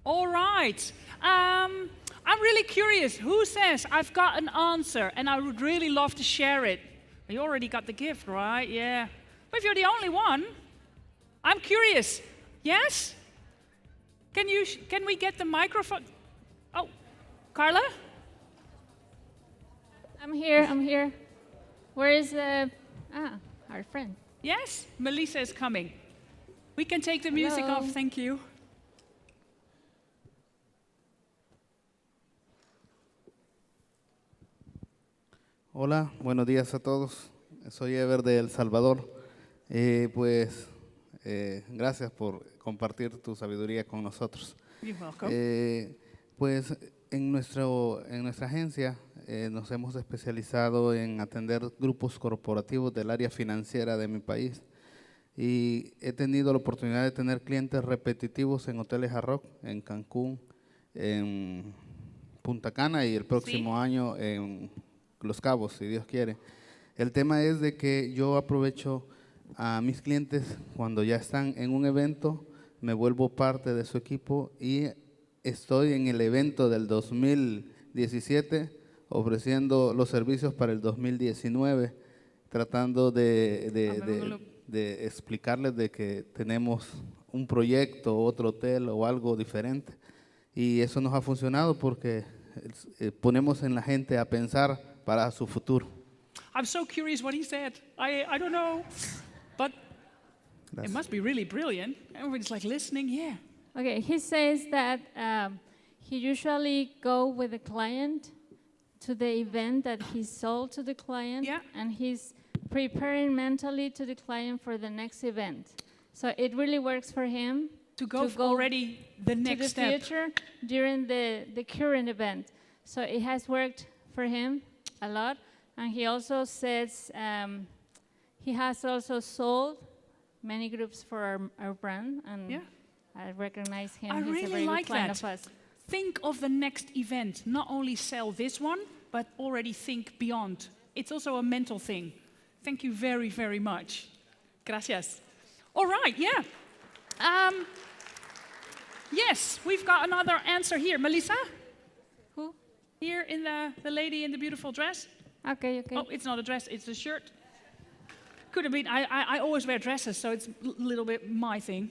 All right. I'm really curious. Who says, I've got an answer and I would really love to share it? You already got the gift, right? Yeah. But if you're the only one, I'm curious. Yes? Can we get the microphone? Oh, Carla? I'm here. Where is our friend? Yes, Melissa is coming. We can take the music Hello. off, thank you. Hola, buenos días a todos. Soy Ever de El Salvador. Gracias por compartir tu sabiduría con nosotros. You're welcome. En nuestra agencia nos hemos especializado en atender grupos corporativos del área financiera de mi país y he tenido la oportunidad de tener clientes repetitivos en hoteles Hard Rock, en Cancún, en Punta Cana y el próximo año en Los Cabos, si Dios quiere. El tema es de que yo aprovecho a mis clientes cuando ya están en un evento, me vuelvo parte de su equipo y estoy en el evento del 2017 ofreciendo los servicios para el 2019, tratando de explicarles de que tenemos un proyecto, otro hotel o algo diferente. Y eso nos ha funcionado porque ponemos en la gente a pensar para su futuro. I'm so curious what he said. I don't know, but it must be really brilliant. Everybody's like listening, yeah. Okay, he says that he usually go with the client to the event that he sold to the client, and he's preparing mentally to the client for the next event. So it really works for him to go already the next to the future during the current event. So it has worked for him a lot. And he also says he has also sold many groups for our brand, and I recognize him. I He's really a very like good client that. of us. Think of the next event. Not only sell this one, but already think beyond. It's also a mental thing. Thank you very, very much. Gracias. All right, yeah. Yes, we've got another answer here. Melissa? Who? Here in the lady in the beautiful dress. Okay, okay. Oh, it's not a dress, it's a shirt. Could have been, I always wear dresses, so it's a little bit my thing.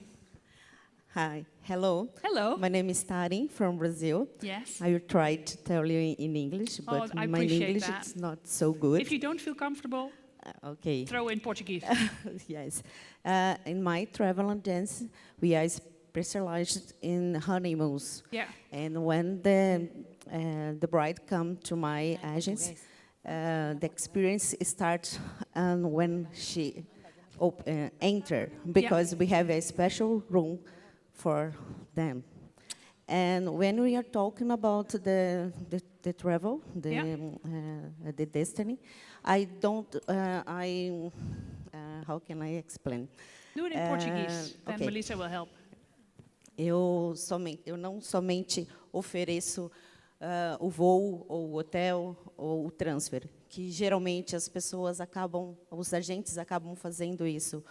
Hi, hello. Hello. My name is Tari from Brazil. Yes. I will try to tell you in English, but I my appreciate English that. is not so good. If you don't feel comfortable, okay. throw in Portuguese. Yes. In my travel and dance, we are specialized in honeymoons. Yeah. And when the bride come to my agency, the experience starts when she enter, because we have a special room for them. And when we are talking about the travel, the destiny, I don't, how can I explain? Do it in Portuguese, then okay. Melissa will help. Eu não somente ofereço o voo, ou o hotel, ou o transfer, que geralmente as pessoas acabam, os agentes acabam fazendo isso,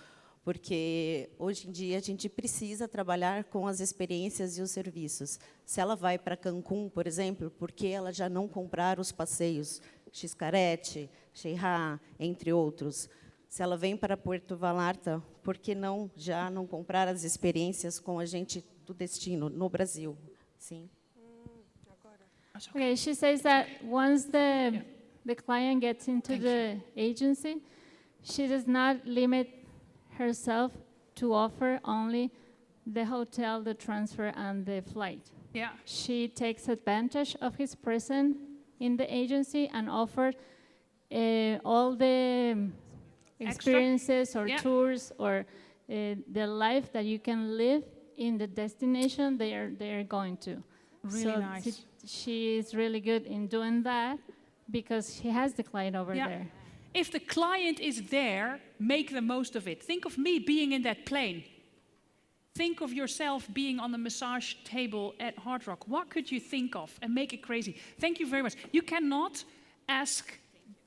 porque hoje em dia a gente precisa trabalhar com as experiências e os serviços. Se ela vai para Cancún, por exemplo, por que ela já não comprar os passeios Xcaret, Xirra, entre outros? Se ela vem para Puerto Vallarta, por que não já não comprar as experiências com a gente do destino no Brasil? Sim. Okay, she says that once the client gets into the agency, she does not limit herself to offer only the hotel, the transfer, and the flight. Yeah. She takes advantage of his presence in the agency and offers all the experiences or tours or the life that you can live in the destination they are going to. Really so nice. She is really good in doing that because she has the client over there. If the client is there, make the most of it. Think of me being in that plane. Think of yourself being on the massage table at Hard Rock. What could you think of? And make it crazy. Thank you very much. You cannot ask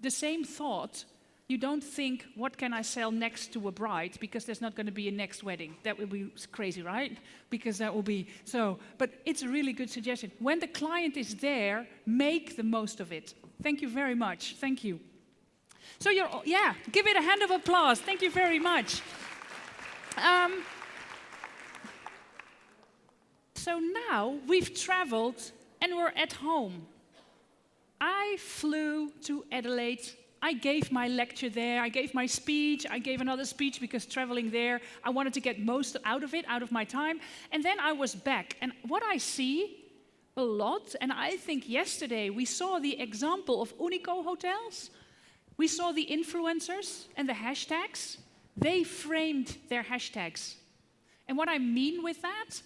the same thought. You don't think, what can I sell next to a bride? Because there's not going to be a next wedding. That would be crazy, right? Because that will be so. But it's a really good suggestion. When the client is there, make the most of it. Thank you very much. Thank you. So give it a hand of applause. Thank you very much. So now we've traveled and we're at home. I flew to Adelaide. I gave my lecture there. I gave my speech. I gave another speech because traveling there, I wanted to get most out of it, out of my time. And then I was back. And what I see a lot, and I think yesterday we saw the example of Unico hotels. We saw the influencers and the hashtags. They framed their hashtags. And what I mean with that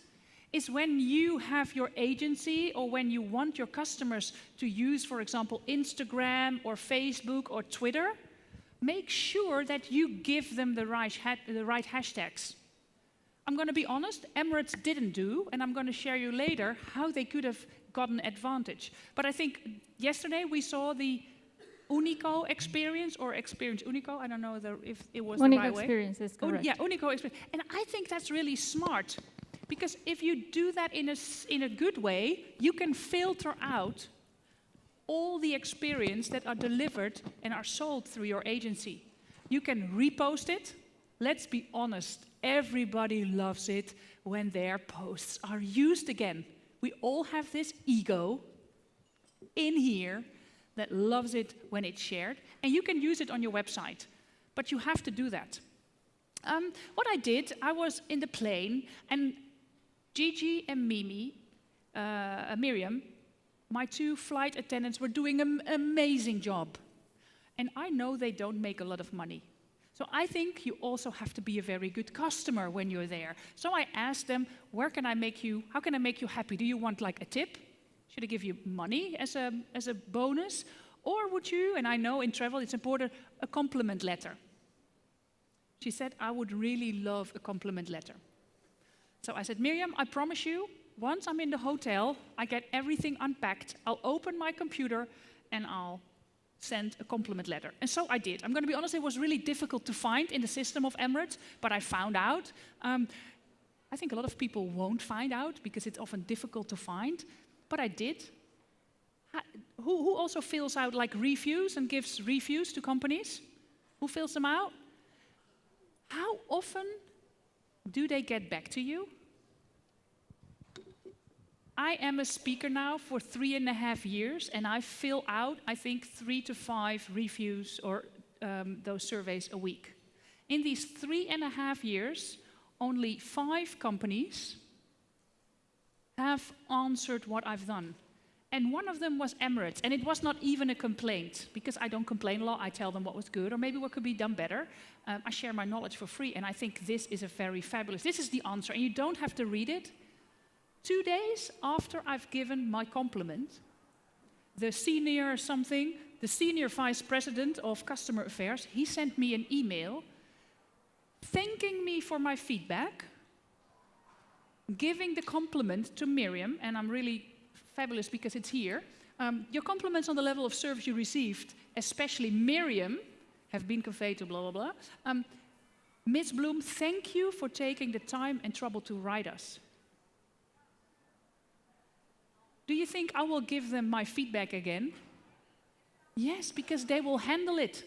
is when you have your agency or when you want your customers to use, for example, Instagram or Facebook or Twitter, make sure that you give them the right hashtags. I'm going to be honest, Emirates didn't do, and I'm going to share you later how they could have gotten advantage. But I think yesterday we saw the Unico experience or experience Unico. I don't know if it was Unico the right way. experience is correct. Yeah, Unico experience. And I think that's really smart. Because if you do that in a good way, you can filter out all the experience that are delivered and are sold through your agency. You can repost it. Let's be honest, everybody loves it when their posts are used again. We all have this ego in here that loves it when it's shared, and you can use it on your website, but you have to do that. What I did, I was in the plane, and Gigi and Miriam, my two flight attendants, were doing an amazing job. And I know they don't make a lot of money. So I think you also have to be a very good customer when you're there. So I asked them, how can I make you happy? Do you want like a tip? Should I give you money as a bonus? Or would you, and I know in travel it's important, a compliment letter? She said, I would really love a compliment letter. So I said, Miriam, I promise you, once I'm in the hotel, I get everything unpacked, I'll open my computer and I'll send a compliment letter. And so I did. I'm going to be honest, it was really difficult to find in the system of Emirates, but I found out. I think a lot of people won't find out because it's often difficult to find, but I did. Who also fills out like reviews and gives reviews to companies? Who fills them out? How often do they get back to you? I am a speaker now for 3.5 years, and I fill out, I think, 3 to 5 reviews or those surveys a week. In these 3.5 years, only 5 companies have answered what I've done. And one of them was Emirates, and it was not even a complaint, because I don't complain a lot. I tell them what was good, or maybe what could be done better. I share my knowledge for free, and I think this is a very fabulous. This is the answer, and you don't have to read it. 2 days after I've given my compliment, the senior vice president of customer affairs, he sent me an email thanking me for my feedback, giving the compliment to Miriam, and I'm really fabulous because it's here. Your compliments on the level of service you received, especially Miriam, have been conveyed to blah, blah, blah. Ms. Bloem, thank you for taking the time and trouble to write us. Do you think I will give them my feedback again? Yes, because they will handle it.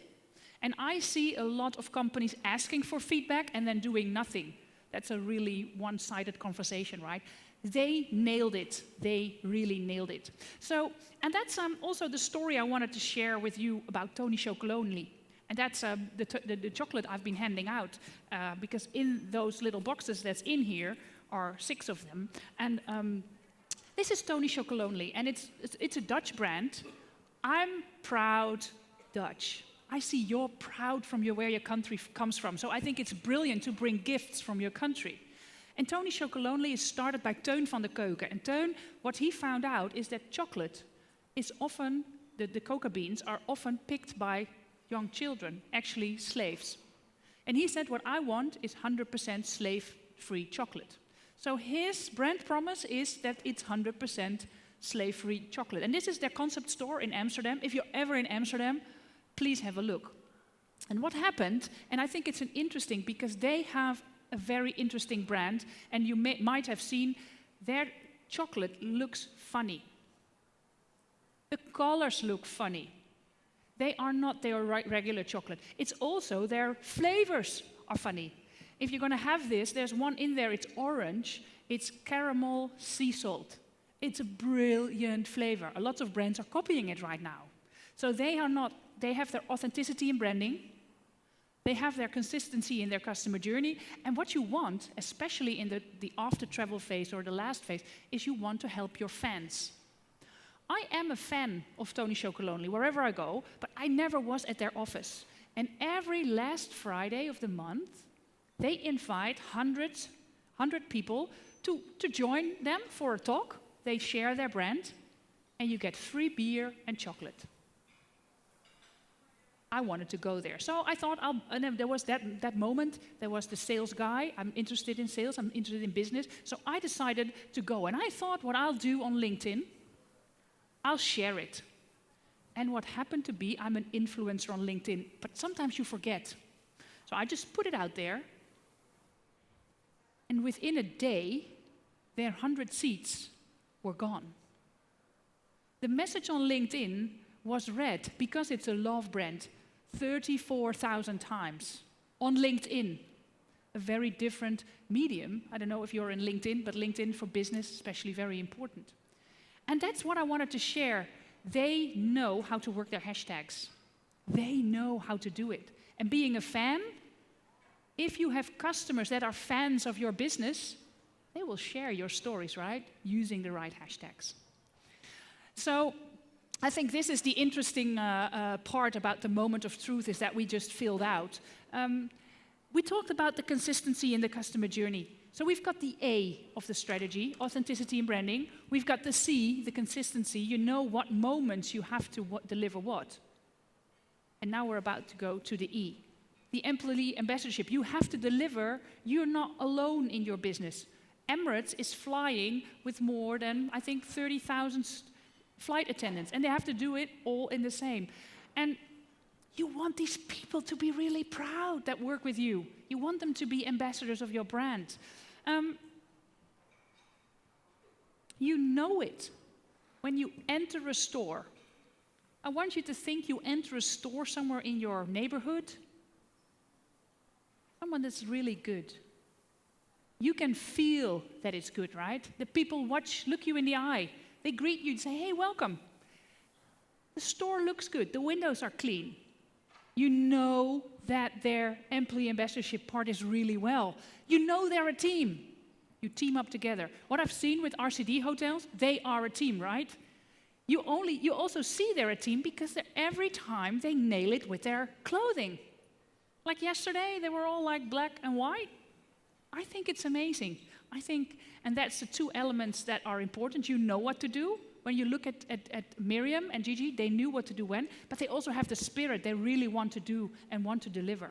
And I see a lot of companies asking for feedback and then doing nothing. That's a really one-sided conversation, right? They nailed it. They really nailed it. So, and that's also the story I wanted to share with you about Tony Chocolonely. And that's the chocolate I've been handing out, because in those little boxes that's in here are 6 of them. And this is Tony Chocolonely, and it's a Dutch brand. I'm proud Dutch. I see you're proud from where your country comes from. So I think it's brilliant to bring gifts from your country. And Tony Chocolonely is started by Teun van der Keuken. And Teun, what he found out is that chocolate is often, the coca beans are often picked by young children, actually slaves. And he said, what I want is 100% slave-free chocolate. So his brand promise is that it's 100% slave-free chocolate. And this is their concept store in Amsterdam. If you're ever in Amsterdam, please have a look. And what happened, and I think it's an interesting, because they have a very interesting brand, and you might have seen their chocolate looks funny. The colors look funny. They are not their regular chocolate. It's also their flavors are funny. If you're going to have this, there's one in there, it's orange, it's caramel sea salt. It's a brilliant flavor. A lot of brands are copying it right now. So they have their authenticity in branding, they have their consistency in their customer journey, and what you want, especially in the after-travel phase or the last phase, is you want to help your fans. I am a fan of Tony Chocolonely wherever I go, but I never was at their office. And every last Friday of the month, they invite 100 people to join them for a talk. They share their brand, and you get free beer and chocolate. I wanted to go there. So I thought, and then there was that moment, there was the sales guy. I'm interested in sales, I'm interested in business. So I decided to go. And I thought what I'll do on LinkedIn, I'll share it. And what happened to be, I'm an influencer on LinkedIn, but sometimes you forget. So I just put it out there. And within a day, their 100 seats were gone. The message on LinkedIn was read, because it's a love brand, 34,000 times on LinkedIn, a very different medium. I don't know if you're in LinkedIn, but LinkedIn for business, especially, very important. And that's what I wanted to share. They know how to work their hashtags. They know how to do it. And being a fan, if you have customers that are fans of your business, they will share your stories, right? Using the right hashtags. So I think this is the interesting part about the moment of truth, is that we just filled out. We talked about the consistency in the customer journey. So we've got the A of the strategy, authenticity and branding. We've got the C, the consistency. You know what moments you have to deliver what. And now we're about to go to the E, the employee ambassadorship. You have to deliver. You're not alone in your business. Emirates is flying with more than, I think, 30,000 flight attendants, and they have to do it all in the same. And you want these people to be really proud that work with you. You want them to be ambassadors of your brand. You know it when you enter a store. I want you to think you enter a store somewhere in your neighborhood, someone that's really good. You can feel that it's good, right? The people look you in the eye. They greet you and say, hey, welcome. The store looks good. The windows are clean. You know that their employee ambassadorship part is really well. You know they're a team. You team up together. What I've seen with RCD hotels, they are a team, right? You also see they're a team because every time they nail it with their clothing. Like yesterday, they were all like black and white. I think it's amazing. And that's the two elements that are important. You know what to do. When you look at Miriam and Gigi, they knew what to do when, but they also have the spirit. They really want to do and want to deliver.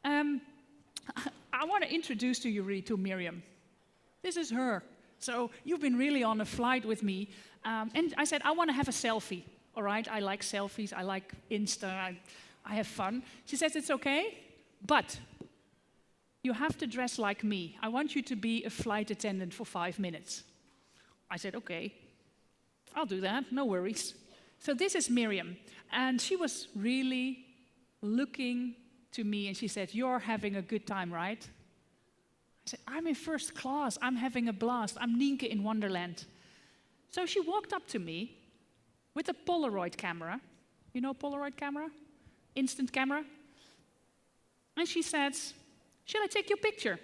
I want to introduce to you really to Miriam. This is her. So you've been really on a flight with me. And I said, I want to have a selfie. All right, I like selfies. I like Insta. I have fun. She says, it's okay, but you have to dress like me. I want you to be a flight attendant for 5 minutes. I said, okay, I'll do that, no worries. So this is Miriam, and she was really looking to me, and she said, you're having a good time, right? I said, I'm in first class, I'm having a blast, I'm Nienke in Wonderland. So she walked up to me with a Polaroid camera. You know Polaroid camera? Instant camera. And she said, shall I take your picture?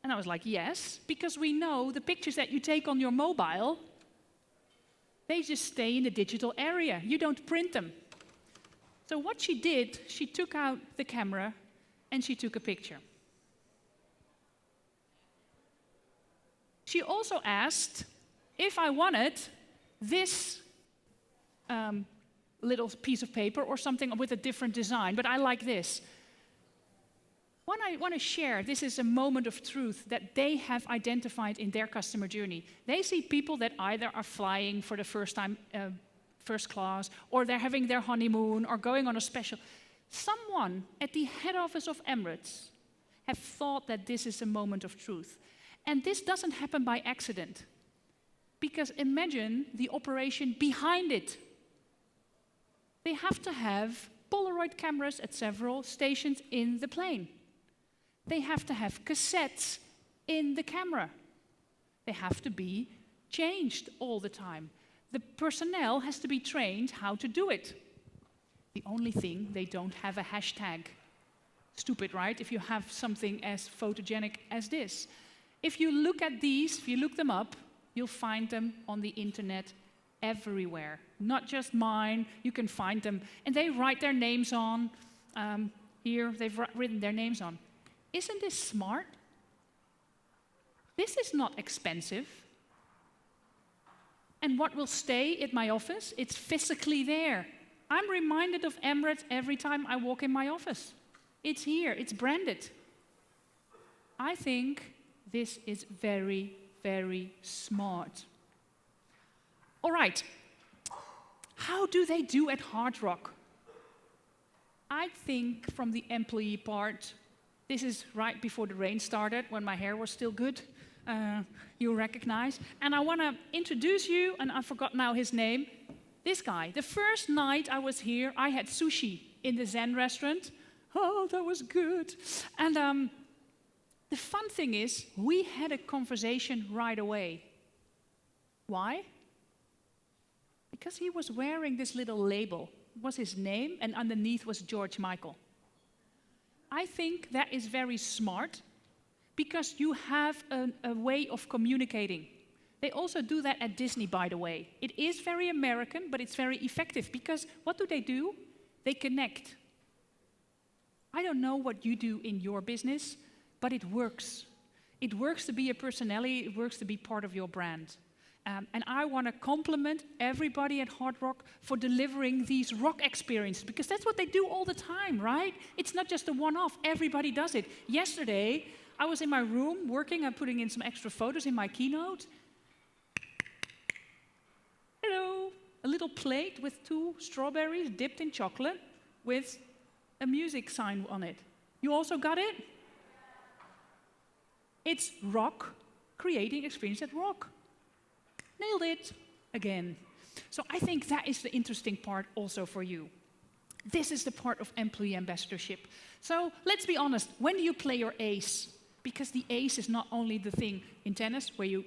And I was like, yes, because we know the pictures that you take on your mobile, they just stay in the digital area. You don't print them. So what she did, she took out the camera and she took a picture. She also asked if I wanted this little piece of paper or something with a different design, but I like this. What I want to share, this is a moment of truth that they have identified in their customer journey. They see people that either are flying for the first time, first class, or they're having their honeymoon, or going on a special. Someone at the head office of Emirates have thought that this is a moment of truth. And this doesn't happen by accident. Because imagine the operation behind it. They have to have Polaroid cameras at several stations in the plane. They have to have cassettes in the camera. They have to be changed all the time. The personnel has to be trained how to do it. The only thing, they don't have a hashtag. Stupid, right? If you have something as photogenic as this. If you look at these, if you look them up, you'll find them on the internet everywhere. Not just mine, you can find them. And they write their names on. Here, they've written their names on. Isn't this smart? This is not expensive. And what will stay at my office? It's physically there. I'm reminded of Emirates every time I walk in my office. It's here, it's branded. I think this is very, very smart. All right, how do they do at Hard Rock? I think from the employee part, this is right before the rain started, when my hair was still good, you'll recognize. And I want to introduce you, and I forgot now his name, this guy. The first night I was here, I had sushi in the Zen restaurant. Oh, that was good. And the fun thing is, we had a conversation right away. Why? Because he was wearing this little label. It was his name, and underneath was George Michael. I think that is very smart, because you have a way of communicating. They also do that at Disney, by the way. It is very American, but it's very effective, because what do? They connect. I don't know what you do in your business, but it works. It works to be a personality, it works to be part of your brand. And I want to compliment everybody at Hard Rock for delivering these rock experiences, because that's what they do all the time, right? It's not just a one-off, everybody does it. Yesterday, I was in my room working and putting in some extra photos in my keynote. Hello, a little plate with 2 strawberries dipped in chocolate with a music sign on it. You also got it? It's rock, creating experience at rock. Nailed it again. So I think that is the interesting part also for you. This is the part of employee ambassadorship. So let's be honest, when do you play your ace? Because the ace is not only the thing in tennis where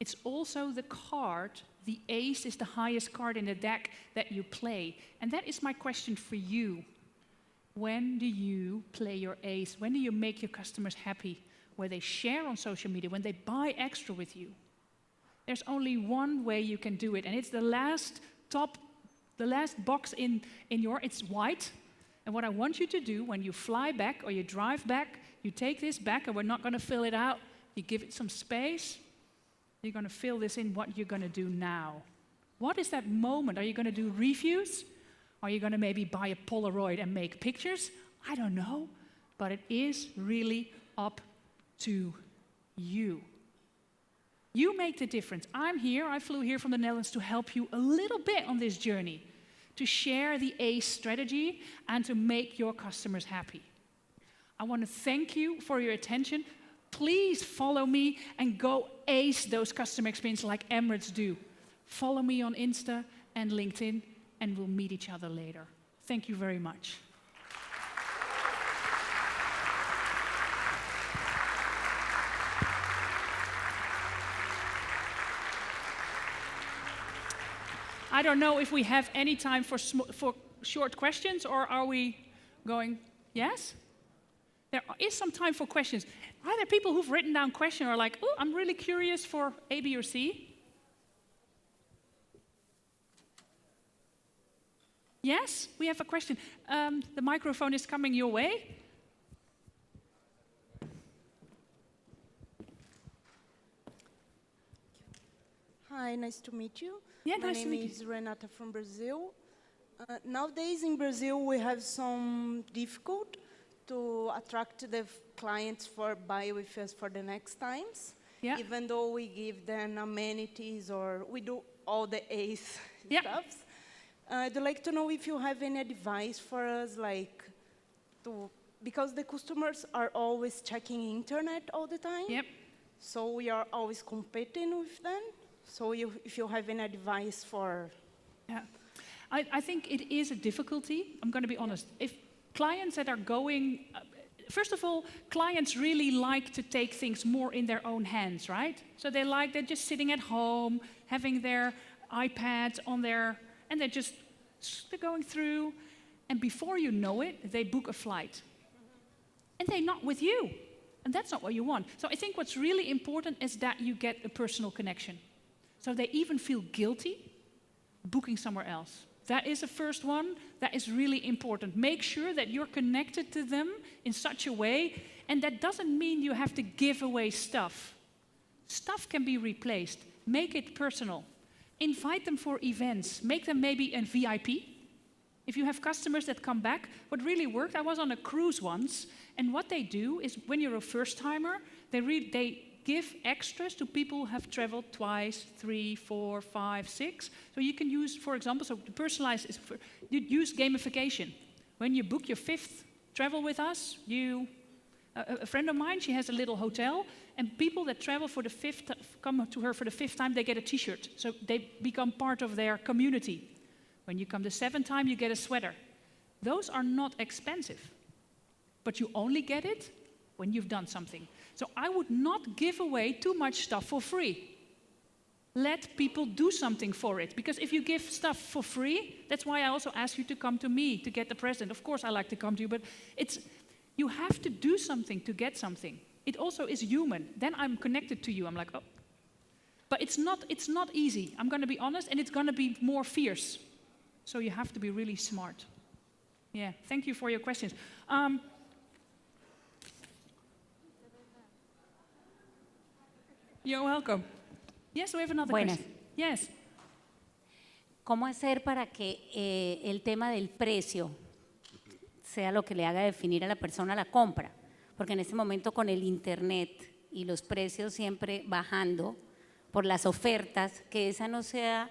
it's also the card. The ace is the highest card in the deck that you play. And that is my question for you. When do you play your ace? When do you make your customers happy? Where they share on social media, when they buy extra with you. There's only one way you can do it, and it's the last box in it's white. And what I want you to do when you fly back or you drive back, you take this back, and we're not going to fill it out. You give it some space. You're going to fill this in what you're going to do now. What is that moment? Are you going to do reviews? Are you going to maybe buy a Polaroid and make pictures? I don't know, but it is really up to you. You make the difference. I'm here, I flew here from the Netherlands to help you a little bit on this journey, to share the ACE strategy and to make your customers happy. I want to thank you for your attention. Please follow me and go ace those customer experiences like Emirates do. Follow me on Insta and LinkedIn, and we'll meet each other later. Thank you very much. I don't know if we have any time for short questions, or are we going, yes? There is some time for questions. Are there people who've written down questions or like, oh, I'm really curious for A, B, or C? Yes, we have a question. The microphone is coming your way. Hi, nice to meet you. Yeah, My nice to meet name you. is Renata from Brazil. Nowadays in Brazil, we have some difficult to attract the clients for buy with us for the next times. Yeah. Even though we give them amenities or we do all the ACE Yeah. stuff. I'd like to know if you have any advice for us, like, because the customers are always checking internet all the time. Yep. So we are always competing with them. So if you have any advice for... Yeah. I think it is a difficulty. I'm going to be honest. If clients that are going... first of all, clients really like to take things more in their own hands, right? So they're just sitting at home, having their iPads on their... And they're going through. And before you know it, they book a flight. And they're not with you. And that's not what you want. So I think what's really important is that you get a personal connection. So they even feel guilty booking somewhere else. That is the first one. That is really important. Make sure that you're connected to them in such a way, and that doesn't mean you have to give away stuff. Stuff can be replaced. Make it personal. Invite them for events. Make them maybe a VIP. If you have customers that come back, what really worked, I was on a cruise once, and what they do is when you're a first-timer, they give extras to people who have traveled twice, 3, 4, 5, 6. So you can use, for example, so to personalize, you use gamification. When you book your 5th travel with us, a friend of mine, she has a little hotel, and people that travel for the 5th, come to her for the 5th time, they get a t-shirt. So they become part of their community. When you come the 7th time, you get a sweater. Those are not expensive, but you only get it when you've done something. So I would not give away too much stuff for free. Let people do something for it. Because if you give stuff for free, that's why I also ask you to come to me to get the present. Of course I like to come to you, but you have to do something to get something. It also is human. Then I'm connected to you. I'm like, oh. But it's not easy. I'm going to be honest, and it's going to be more fierce. So you have to be really smart. Yeah, thank you for your questions. You're welcome. Yes, we have another question. Yes. ¿Cómo hacer para que el tema del precio sea lo que le haga definir a la persona la compra? Porque en este momento con el internet y los precios siempre bajando por las ofertas, que esa no sea,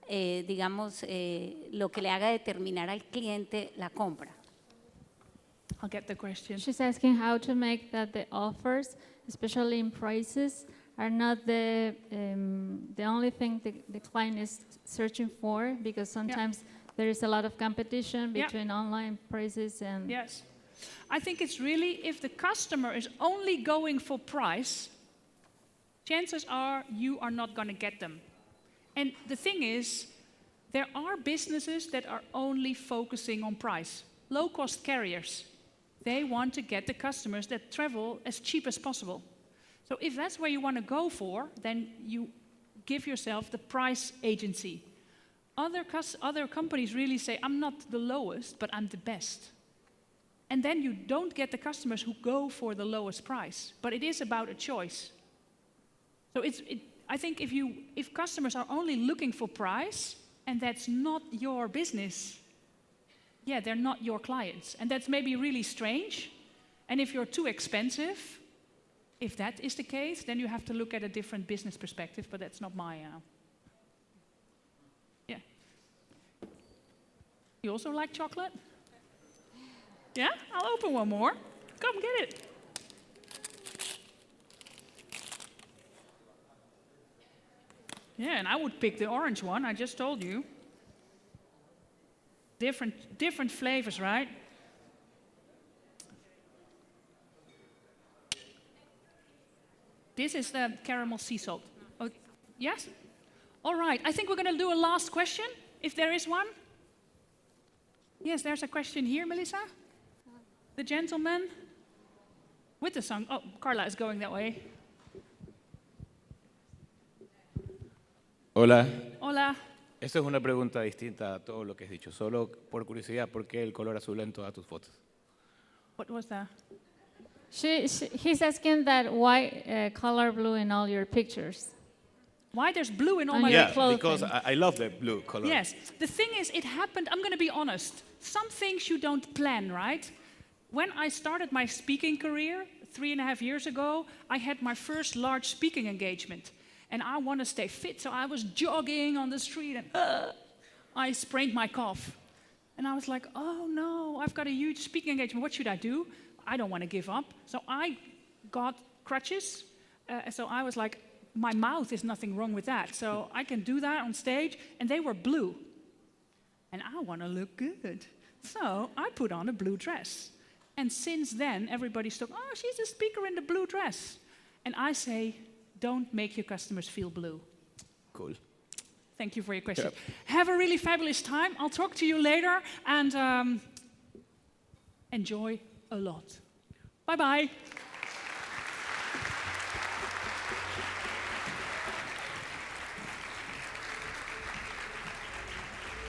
digamos, lo que le haga determinar al cliente la compra. I'll get the question. She's asking how to make that the offers, especially in prices, are not the only thing the client is searching for, because sometimes there is a lot of competition between online prices and... Yes. I think it's really, if the customer is only going for price, chances are you are not going to get them. And the thing is, there are businesses that are only focusing on price. Low-cost carriers, they want to get the customers that travel as cheap as possible. So if that's where you want to go for, then you give yourself the price agency. Other companies really say, I'm not the lowest, but I'm the best. And then you don't get the customers who go for the lowest price. But it is about a choice. So I think if customers are only looking for price, and that's not your business, yeah, they're not your clients. And that's maybe really strange. And if you're too expensive, if that is the case, then you have to look at a different business perspective, but that's not my... Yeah. You also like chocolate? Yeah? I'll open one more. Come get it. Yeah, and I would pick the orange one, I just told you. Different flavors, right? This is the caramel sea salt. Oh, yes? All right, I think we're going to do a last question, if there is one. Yes, there's a question here, Melissa. The gentleman with the song. Oh, Carla is going that way. Hola. Hola. Esto es una pregunta distinta a todo lo que has dicho. Solo por curiosidad, ¿por qué el color azul en todas tus fotos? What was that? He's asking that why color blue in all your pictures. Why there's blue in all On my your Yeah, clothing. because I love the blue color. Yes, the thing is, it happened, I'm going to be honest, some things you don't plan, right? When I started my speaking career 3.5 years ago, I had my first large speaking engagement. And I want to stay fit, so I was jogging on the street and I sprained my calf. And I was like, oh no, I've got a huge speaking engagement, what should I do? I don't want to give up. So I got crutches. So I was like, my mouth is nothing wrong with that. So I can do that on stage. And they were blue. And I want to look good. So I put on a blue dress. And since then, everybody's talking, oh, she's a speaker in the blue dress. And I say, don't make your customers feel blue. Cool. Thank you for your question. Yep. Have a really fabulous time. I'll talk to you later. And enjoy a lot. Bye-bye.